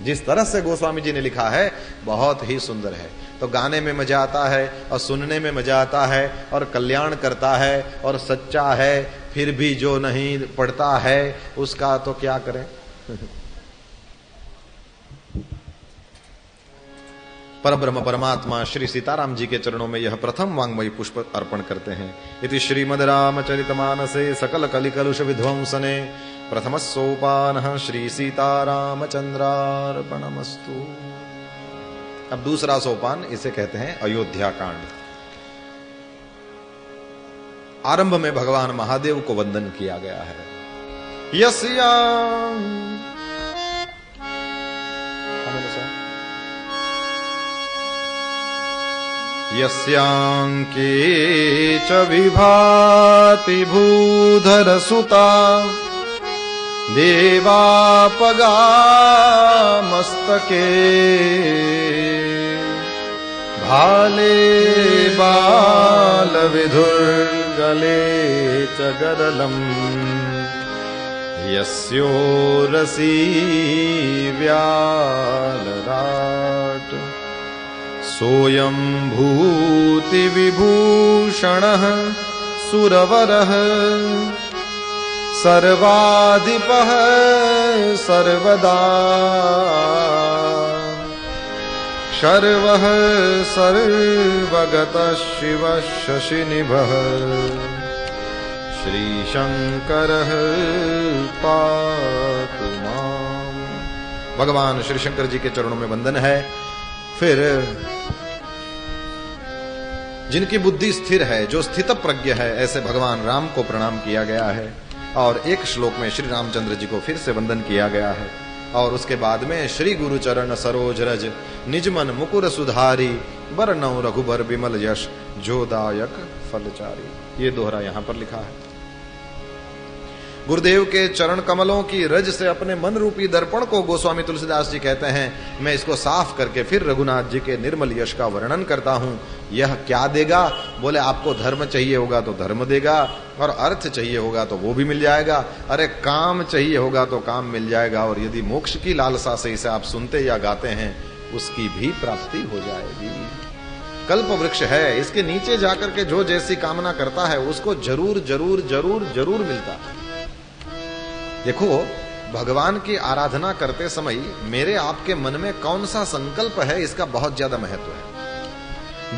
जिस तरह से गोस्वामी जी ने लिखा है बहुत ही सुंदर है। तो गाने में मजा आता है और सुनने में मजा आता है और कल्याण करता है और सच्चा है। फिर भी जो नहीं पढ़ता है उसका तो क्या करें। परब्रह्म परमात्मा श्री सीताराम जी के चरणों में यह प्रथम वांग्मयी पुष्प अर्पण करते हैं। इति श्रीमद् रामचरितमानसे सकल कलिकलुष विध्वंसने प्रथम सोपान श्री सीतारामचंद्रार्पणमस्तु। अब दूसरा सोपान इसे कहते हैं अयोध्या कांड। आरंभ में भगवान महादेव को वंदन किया गया है। यस्या यस्यांके च विभाति भूधर सुता देवापगा मस्तके भाले बाल विधुर्गले च गरलम् यस्योरसी व्यालराट सोऽयं भूति विभूषणः सुरवरः सर्वाधिपः सर्वदा शर्वः सर्वगतः शिवः शशिनिभः श्रीशंकरः पातु माम्। भगवान श्री शंकर जी के चरणों में वंदन है। फिर जिनकी बुद्धि स्थिर है, जो स्थित प्रज्ञ है, ऐसे भगवान राम को प्रणाम किया गया है। और एक श्लोक में श्री रामचंद्र जी को फिर से वंदन किया गया है। और उसके बाद में श्री गुरु चरण सरोज रज निज मन मुकुर सुधारी बरनौ रघुबर विमल यश जोदायक फलचारी। ये दोहरा यहां पर लिखा है। गुरुदेव के चरण कमलों की रज से अपने मन रूपी दर्पण को गोस्वामी तुलसीदास जी कहते हैं मैं इसको साफ करके फिर रघुनाथ जी के निर्मल यश का वर्णन करता हूं। यह क्या देगा? बोले आपको धर्म चाहिए होगा तो धर्म देगा और अर्थ चाहिए होगा तो वो भी मिल जाएगा। अरे काम चाहिए होगा तो काम मिल जाएगा। और यदि मोक्ष की लालसा से इसे आप सुनते या गाते हैं उसकी भी प्राप्ति हो जाएगी। कल्प वृक्ष है, इसके नीचे जाकर के जो जैसी कामना करता है उसको जरूर जरूर जरूर जरूर मिलता है। देखो भगवान की आराधना करते समय मेरे आपके मन में कौन सा संकल्प है इसका बहुत ज्यादा महत्व है।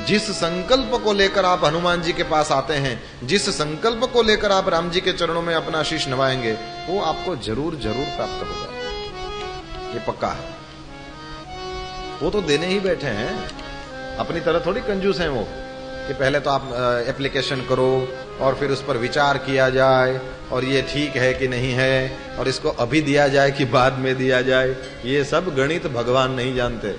जिस संकल्प को लेकर आप हनुमान जी के पास आते हैं, जिस संकल्प को लेकर आप राम जी के चरणों में अपना शीश नवाएंगे वो आपको जरूर जरूर प्राप्त होगा। ये पक्का है। वो तो देने ही बैठे हैं, अपनी तरह थोड़ी कंजूस हैं वो कि पहले तो आप एप्लीकेशन करो और फिर उस पर विचार किया जाए और ये ठीक है कि नहीं है और इसको अभी दिया जाए कि बाद में दिया जाए। ये सब गणित भगवान नहीं जानते।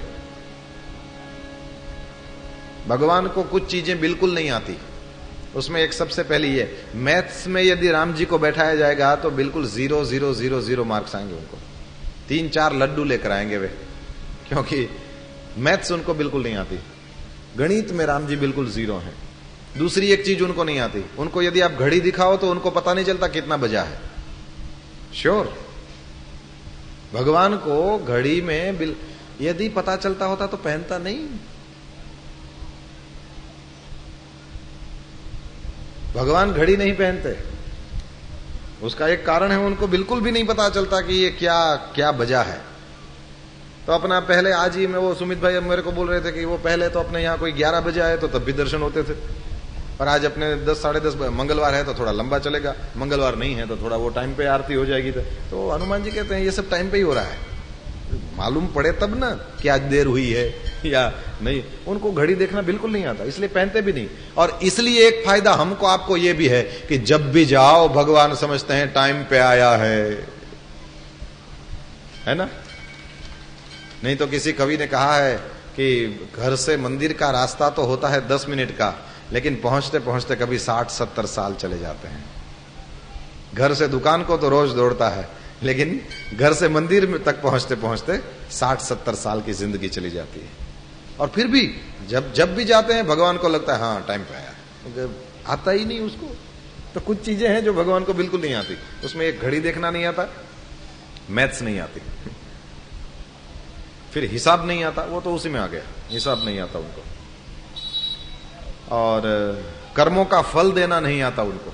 भगवान को कुछ चीजें बिल्कुल नहीं आती। उसमें एक सबसे पहली ये मैथ्स में यदि राम जी को बैठाया जाएगा तो बिल्कुल 0 0 0 0 मार्क्स आएंगे उनको। 3-4 लड्डू लेकर आएंगे वे, क्योंकि मैथ्स उनको बिल्कुल नहीं आती। गणित में राम जी बिल्कुल 0 हैं। दूसरी एक चीज उनको नहीं आती, उनको यदि आप घड़ी दिखाओ तो उनको पता नहीं चलता कितना बजा है। श्योर, भगवान को घड़ी में यदि पता चलता होता तो पहनता नहीं। भगवान घड़ी नहीं पहनते। उसका एक कारण है, उनको बिल्कुल भी नहीं पता चलता कि ये क्या क्या बजा है। तो अपना पहले आज ही में वो सुमित भाई मेरे को बोल रहे थे कि वो पहले तो अपने यहाँ कोई 11 बजे आए तो तब भी दर्शन होते थे, और आज अपने 10 साढ़े 10 मंगलवार है तो थोड़ा लंबा चलेगा, मंगलवार नहीं है तो थोड़ा वो टाइम पे आरती हो जाएगी। तो हनुमान जी कहते हैं ये सब टाइम पे ही हो रहा है, मालूम पड़े तब ना क्या देर हुई है या नहीं। उनको घड़ी देखना बिल्कुल नहीं आता, इसलिए पहनते भी नहीं। और इसलिए एक फायदा हमको आपको ये भी है कि जब भी जाओ भगवान समझते हैं टाइम पे आया है ना। नहीं तो किसी कवि ने कहा है कि घर से मंदिर का रास्ता तो होता है 10 मिनट का, लेकिन पहुंचते पहुंचते कभी 60-70 साल चले जाते हैं। घर से दुकान को तो रोज दौड़ता है, लेकिन घर से मंदिर तक पहुंचते पहुंचते 60-70 साल की जिंदगी चली जाती है। और फिर भी जब भी जाते हैं भगवान को लगता है हाँ टाइम पे आया, आता ही नहीं उसको। तो कुछ चीजें हैं जो भगवान को बिल्कुल नहीं आती। उसमें एक घड़ी देखना नहीं आता, मैथ्स नहीं आती, फिर हिसाब नहीं आता, वो तो उसी में आ गया, हिसाब नहीं आता उनको। और कर्मों का फल देना नहीं आता उनको,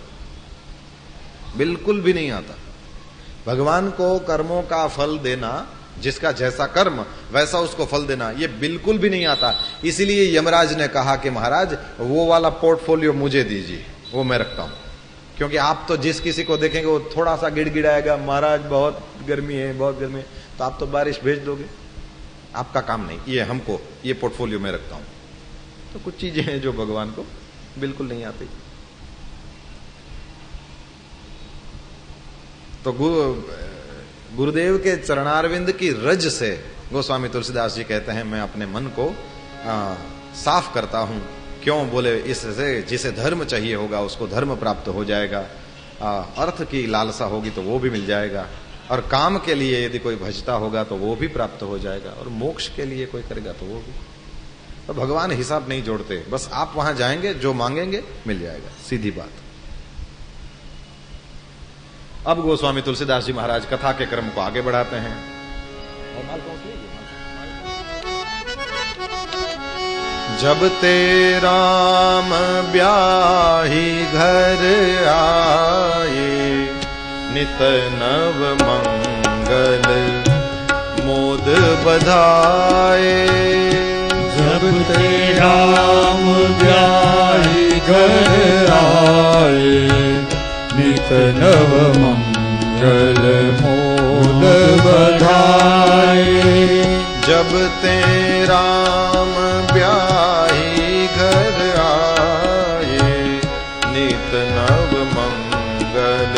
बिल्कुल भी नहीं आता। भगवान को कर्मों का फल देना, जिसका जैसा कर्म वैसा उसको फल देना, ये बिल्कुल भी नहीं आता। इसीलिए यमराज ने कहा कि महाराज वो वाला पोर्टफोलियो मुझे दीजिए, वो मैं रखता हूं। क्योंकि आप तो जिस किसी को देखेंगे वो थोड़ा सा गिड़गिड़ाएगा, महाराज बहुत गर्मी है, बहुत गर्मी है, तो आप तो बारिश भेज दोगे, आपका काम नहीं, ये हमको ये पोर्टफोलियो में रखता हूं। तो कुछ चीजें हैं जो भगवान को बिल्कुल नहीं आती। तो गुरुदेव के चरणारविंद की रज से गोस्वामी तुलसीदास जी कहते हैं मैं अपने मन को साफ करता हूं। क्यों? बोले इससे जिसे धर्म चाहिए होगा उसको धर्म प्राप्त हो जाएगा, अर्थ की लालसा होगी तो वो भी मिल जाएगा, और काम के लिए यदि कोई भजता होगा तो वो भी प्राप्त हो जाएगा, और मोक्ष के लिए कोई करेगा तो वो भी। तो भगवान हिसाब नहीं जोड़ते, बस आप वहां जाएंगे जो मांगेंगे मिल जाएगा, सीधी बात। अब गोस्वामी तुलसीदास जी महाराज कथा के क्रम को आगे बढ़ाते हैं। जब ते राम ब्याही घर आए, नित नव मंगल मोद बधाए। जब ते राम ब्याही घर आए, नित नव मंगल मोद बधाए। जब ते राम ब्याही घर आए, नित नव मंगल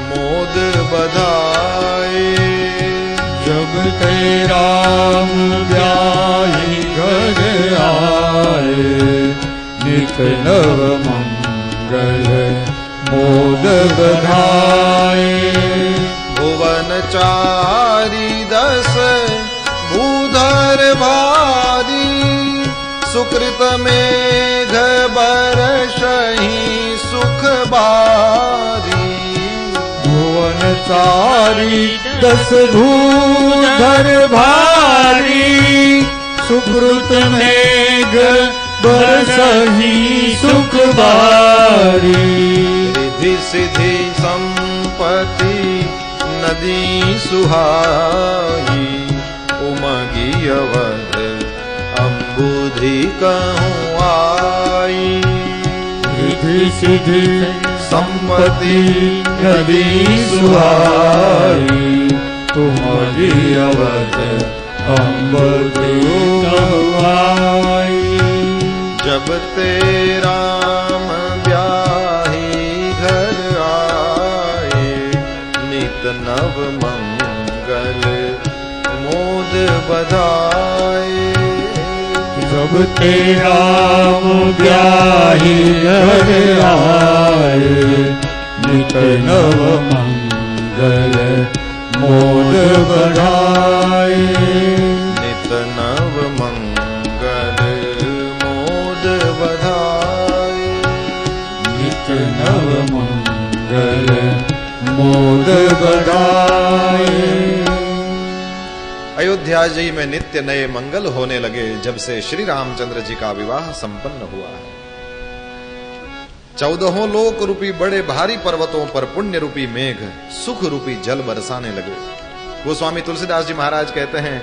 मोद बधाए। जब ते राम ब्याही घर आए, नित नव मंगल मोद बधाए। भुवन चारी 10 भूधर भारी, सुकृत मेघ बरसहि सुख बारी। भुवन चारी 10 भूधर भारी, सुकृत मेघ बरसहि सुख बारी। रिधि सिधि संपत्ति नदी सुहाई, उमगी अवध अम्बुधि कहूँ आई। रिधि सिधि संपत्ति नदी सुहाई, उमगी अवध अम्बुधि कहूँ आई। जब ते राम ब्याही घर आए, नित नव मंगल मोद बधाए। जब ते राम ब्याही घर आए, नित नव मंगल मोद बधाए। नित नव मंगल मोद बधाए। नित नव मंगल मोद बधाए। अयोध्या जी में नित्य नए मंगल होने लगे जब से श्री रामचंद्र जी का विवाह संपन्न हुआ है। 14 लोक रूपी बड़े भारी पर्वतों पर पुण्य रूपी मेघ सुख रूपी जल बरसाने लगे। गोस्वामी तुलसीदास जी महाराज कहते हैं,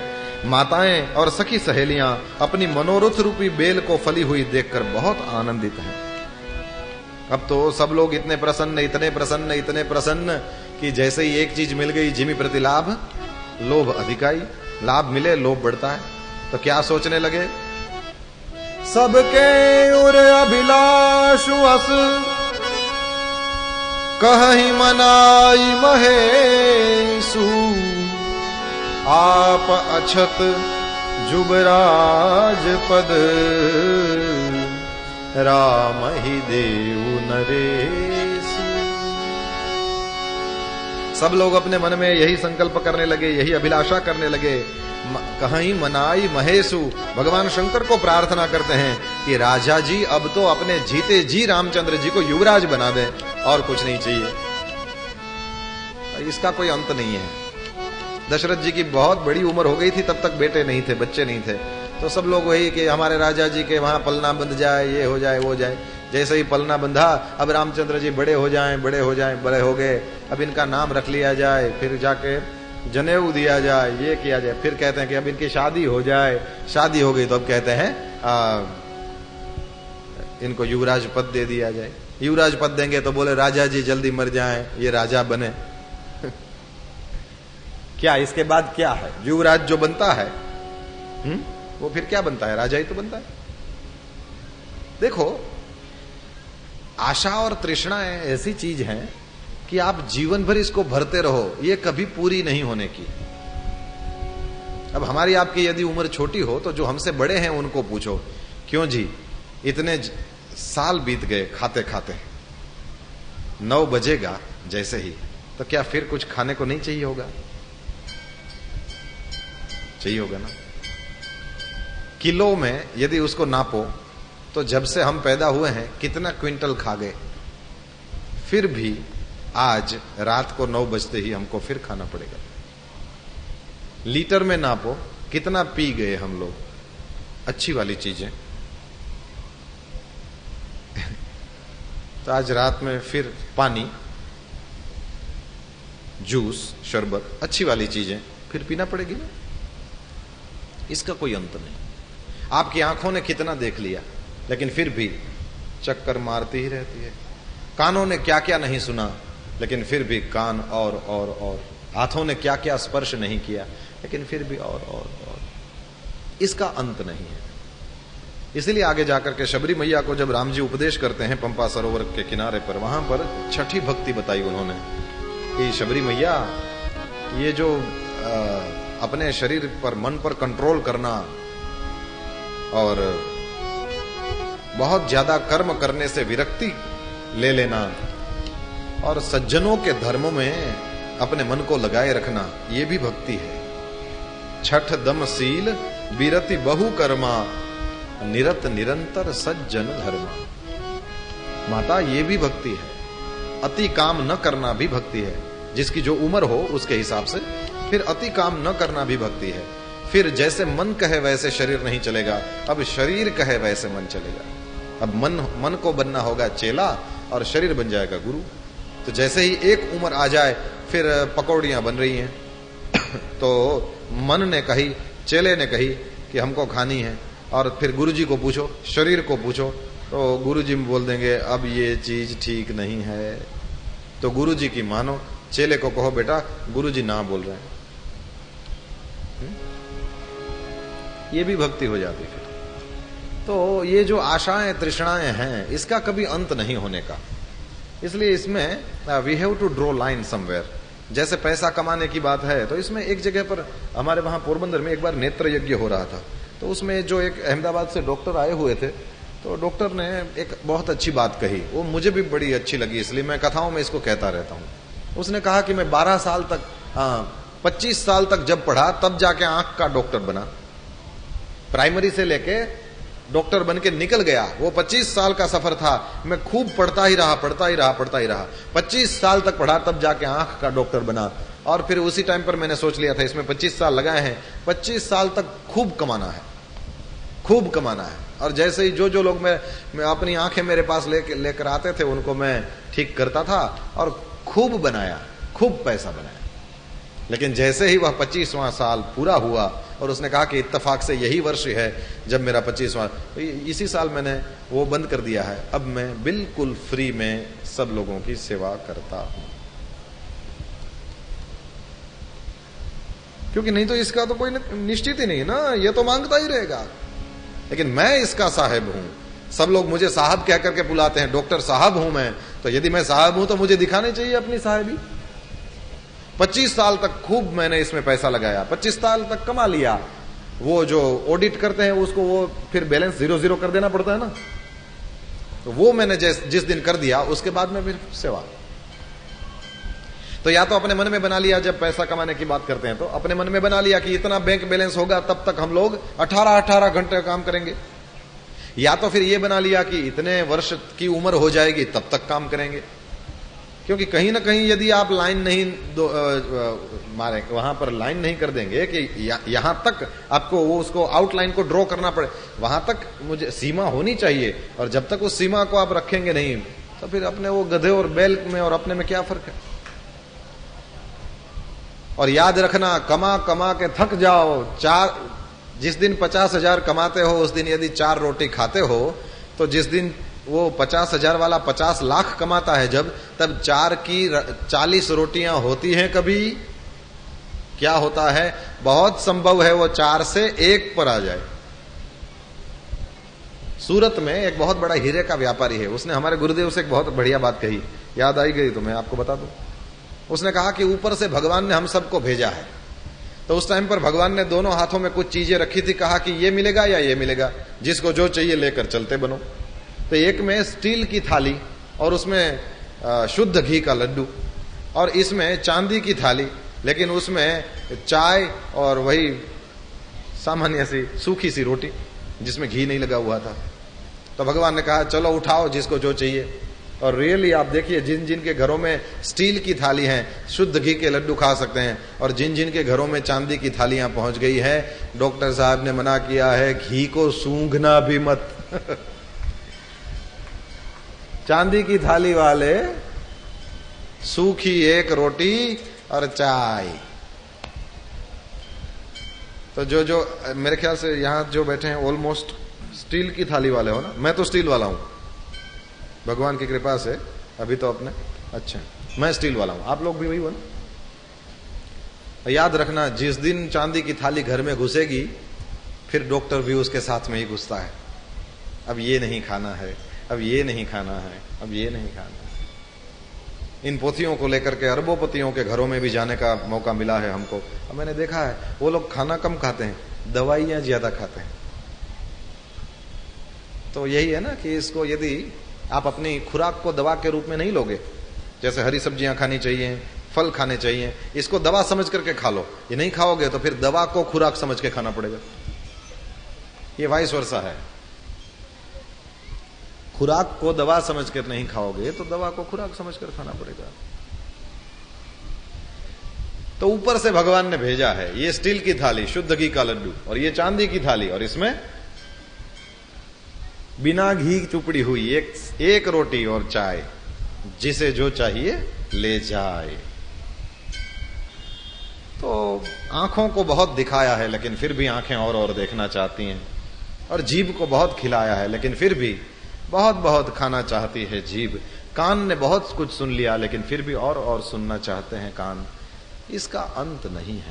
माताएं और सखी सहेलियां अपनी मनोरथ रूपी बेल को फली हुई देखकर बहुत आनंदित हैं। अब तो सब लोग इतने प्रसन्न इतने प्रसन्न कि जैसे ही एक चीज मिल गई जिमी प्रति लाभ लोभ अधिकाई। लाभ मिले लोभ बढ़ता है, तो क्या सोचने लगे, सबके उर अभिलाषु अस कहीं मनाई महेशु आप अछत जुबराज पद राम ही देव नरेश। सब लोग अपने मन में यही संकल्प करने लगे, यही अभिलाषा करने लगे, कहीं मनाई महेशु, भगवान शंकर को प्रार्थना करते हैं कि राजा जी अब तो अपने जीते जी रामचंद्र जी को युवराज बना दें, और कुछ नहीं चाहिए। इसका कोई अंत नहीं है। दशरथ जी की बहुत बड़ी उम्र हो गई थी, तब तक बेटे नहीं थे, बच्चे नहीं थे, तो सब लोग वही कि हमारे राजा जी के वहां पलना बंध जाए, ये हो जाए वो जाए। जैसे ही पलना बंधा, अब रामचंद्र जी बड़े हो जाएं, बड़े हो गए, अब इनका नाम रख लिया जाए, फिर जाके जनेऊ दिया जाए, ये किया जाए, फिर कहते हैं कि अब इनकी शादी हो जाए। शादी हो गई तो अब कहते हैं इनको युवराज पद दे दिया जाए। युवराज पद देंगे तो बोले राजा जी जल्दी मर जाएं, ये राजा बने। क्या इसके बाद क्या है? युवराज जो बनता है वो फिर क्या बनता है? राजा ही तो बनता है। देखो, आशा और तृष्णाएं ऐसी चीज हैं कि आप जीवन भर इसको भरते रहो, ये कभी पूरी नहीं होने की। अब हमारी आपकी यदि उम्र छोटी हो तो जो हमसे बड़े हैं उनको पूछो, क्यों जी इतने साल बीत गए खाते खाते, 9 बजेगा जैसे ही, तो क्या फिर कुछ खाने को नहीं चाहिए होगा? चाहिए होगा ना। किलो में यदि उसको नापो तो जब से हम पैदा हुए हैं कितना क्विंटल खा गए, फिर भी आज रात को 9 बजते ही हमको फिर खाना पड़ेगा। लीटर में नापो कितना पी गए हम लोग, अच्छी वाली चीजें। तो आज रात में फिर पानी, जूस, शरबत, अच्छी वाली चीजें फिर पीना पड़ेगी ना। इसका कोई अंत नहीं। आपकी आंखों ने कितना देख लिया, लेकिन फिर भी चक्कर मारती ही रहती है। कानों ने क्या क्या नहीं सुना, लेकिन फिर भी कान और। हाथों ने क्या क्या स्पर्श नहीं किया, लेकिन फिर भी और। इसका अंत नहीं है। इसलिए आगे जाकर के शबरी मैया को जब राम जी उपदेश करते हैं पंपा सरोवर के किनारे पर, वहां पर छठी भक्ति बताई उन्होंने कि शबरी मैया, ये जो अपने शरीर पर, मन पर कंट्रोल करना और बहुत ज्यादा कर्म करने से विरक्ति ले लेना और सज्जनों के धर्मों में अपने मन को लगाए रखना, ये भी भक्ति है। छठ दम शील विरति बहु कर्मा निरत निरंतर सज्जन धर्मा। माता, ये भी भक्ति है। अति काम न करना भी भक्ति है। जिसकी जो उम्र हो उसके हिसाब से, फिर अति काम न करना भी भक्ति है। फिर जैसे मन कहे वैसे शरीर नहीं चलेगा, अब शरीर कहे वैसे मन चलेगा। अब मन को बनना होगा चेला और शरीर बन जाएगा गुरु। तो जैसे ही एक उम्र आ जाए, फिर पकौड़ियां बन रही हैं तो मन ने कही, चेले ने कही कि हमको खानी है, और फिर गुरुजी को पूछो, शरीर को पूछो, तो गुरुजी बोल देंगे अब ये चीज ठीक नहीं है। तो गुरुजी की मानो, चेले को कहो बेटा गुरुजी ना बोल रहे हैं। ये भी भक्ति हो जाती फिर। तो ये जो आशाएं तृष्णाएं हैं, इसका कभी अंत नहीं होने का। इसलिए इसमें we have to draw line somewhere. जैसे पैसा कमाने की बात है, तो इसमें एक जगह पर हमारे वहां पोरबंदर में एक बार नेत्र यज्ञ हो रहा था। तो उसमें जो एक अहमदाबाद से डॉक्टर आए हुए थे, तो डॉक्टर ने एक बहुत अच्छी बात कही, वो मुझे भी बड़ी अच्छी लगी, इसलिए मैं कथाओं में इसको कहता रहता हूं। उसने कहा कि मैं 12 साल तक 25 साल तक जब पढ़ा तब जाके आंख का डॉक्टर बना। प्राइमरी से लेके डॉक्टर बन के निकल गया, वो 25 साल का सफर था। मैं खूब पढ़ता ही रहा। 25 साल तक पढ़ा, तब जाके आंख का डॉक्टर बना। और फिर उसी टाइम पर मैंने सोच लिया था इसमें 25 साल लगाए हैं, 25 साल तक खूब कमाना है। खूब कमाना है। और जैसे ही जो लोग मैं अपनी आंखें मेरे पास लेकर आते थे उनको मैं ठीक करता था और खूब बनाया, खूब पैसा बनाया। लेकिन जैसे ही वह 25वां साल पूरा हुआ और उसने कहा कि इत्तेफाक से यही वर्ष है जब मेरा 25वां, इसी साल मैंने वो बंद कर दिया है। अब मैं बिल्कुल फ्री में सब लोगों की सेवा करता हूं, क्योंकि नहीं तो इसका तो कोई निश्चित ही नहीं ना, ये तो मांगता ही रहेगा। लेकिन मैं इसका साहिब हूं। सब लोग मुझे साहब कह करके बुलाते हैं, डॉक्टर साहब हूं मैं, तो यदि मैं साहब हूं तो मुझे दिखाने चाहिए अपनी साहिबी। 25 साल तक खूब मैंने इसमें पैसा लगाया, 25 साल तक कमा लिया। वो जो ऑडिट करते हैं उसको वो फिर बैलेंस 0-0 कर देना पड़ता है ना, तो वो मैंने जिस दिन कर दिया उसके बाद में फिर सेवा। तो या तो अपने मन में बना लिया, जब पैसा कमाने की बात करते हैं तो अपने मन में बना लिया कि इतना बैंक बैलेंस होगा तब तक हम लोग 18 घंटे काम करेंगे, या तो फिर ये बना लिया कि इतने वर्ष की उम्र हो जाएगी तब तक काम करेंगे। क्योंकि कहीं ना कहीं यदि आप लाइन नहीं मारे, वहां पर लाइन नहीं कर देंगे कि यहां तक आपको वो उसको आउटलाइन को ड्रॉ करना पड़े, वहां तक मुझे सीमा होनी चाहिए। और जब तक उस सीमा को आप रखेंगे नहीं तो फिर अपने वो गधे और बैल में और अपने में क्या फर्क है। और याद रखना, कमा कमा के थक जाओ, जिस दिन 50,000 कमाते हो उस दिन यदि 4 रोटी खाते हो, तो जिस दिन वो 50,000 वाला 50 लाख कमाता है जब, तब 4 की 40 रोटियां होती हैं। कभी क्या होता है, बहुत संभव है वो 4 से 1 पर आ जाए। सूरत में एक बहुत बड़ा हीरे का व्यापारी है, उसने हमारे गुरुदेव से एक बहुत बढ़िया बात कही, याद आई गई तो मैं आपको बता दूं। उसने कहा कि ऊपर से भगवान ने हम सबको भेजा है, तो उस टाइम पर भगवान ने दोनों हाथों में कुछ चीजें रखी थी, कहा कि ये मिलेगा या ये मिलेगा, जिसको जो चाहिए लेकर चलते बनो। तो एक में स्टील की थाली और उसमें शुद्ध घी का लड्डू, और इसमें चांदी की थाली लेकिन उसमें चाय और वही सामान्य सी सूखी सी रोटी जिसमें घी नहीं लगा हुआ था। तो भगवान ने कहा चलो उठाओ जिसको जो चाहिए। और रियली आप देखिए, जिन जिन के घरों में स्टील की थाली है शुद्ध घी के लड्डू खा सकते हैं, और जिन जिन के घरों में चांदी की थालियां पहुंच गई है, डॉक्टर साहब ने मना किया है घी को सूंघना भी मत। चांदी की थाली वाले सूखी एक रोटी और चाय। तो जो मेरे ख्याल से यहां जो बैठे हैं ऑलमोस्ट स्टील की थाली वाले हो ना, मैं तो स्टील वाला हूं भगवान की कृपा से अभी तो अपने, अच्छा मैं स्टील वाला हूं, आप लोग भी वही हो ना। याद रखना, जिस दिन चांदी की थाली घर में घुसेगी फिर डॉक्टर भी उसके साथ में ही घुसता है। अब ये नहीं खाना है, अब ये नहीं खाना है, अब ये नहीं खाना है। इन पोथियों को लेकर के अरबोपतियों के घरों में भी जाने का मौका मिला है हमको। अब मैंने देखा है वो लोग खाना कम खाते हैं, दवाइयां ज्यादा खाते हैं। तो यही है ना कि इसको यदि आप अपनी खुराक को दवा के रूप में नहीं लोगे, जैसे हरी सब्जियां खानी चाहिए, फल खाने चाहिए, इसको दवा समझ करके खा लो। ये नहीं खाओगे तो फिर दवा को खुराक समझ के खाना पड़ेगा। ये वाइस वर्सा है, खुराक को दवा समझ कर नहीं खाओगे तो दवा को खुराक समझ कर खाना पड़ेगा। तो ऊपर से भगवान ने भेजा है ये स्टील की थाली, शुद्ध घी का लड्डू, और ये चांदी की थाली, और इसमें बिना घी चुपड़ी हुई एक रोटी और चाय, जिसे जो चाहिए ले जाए। तो आंखों को बहुत दिखाया है लेकिन फिर भी आंखें और देखना चाहती हैं, और जीभ को बहुत खिलाया है लेकिन फिर भी बहुत बहुत खाना चाहती है जीभ। कान ने बहुत कुछ सुन लिया लेकिन फिर भी और सुनना चाहते हैं कान। इसका अंत नहीं है।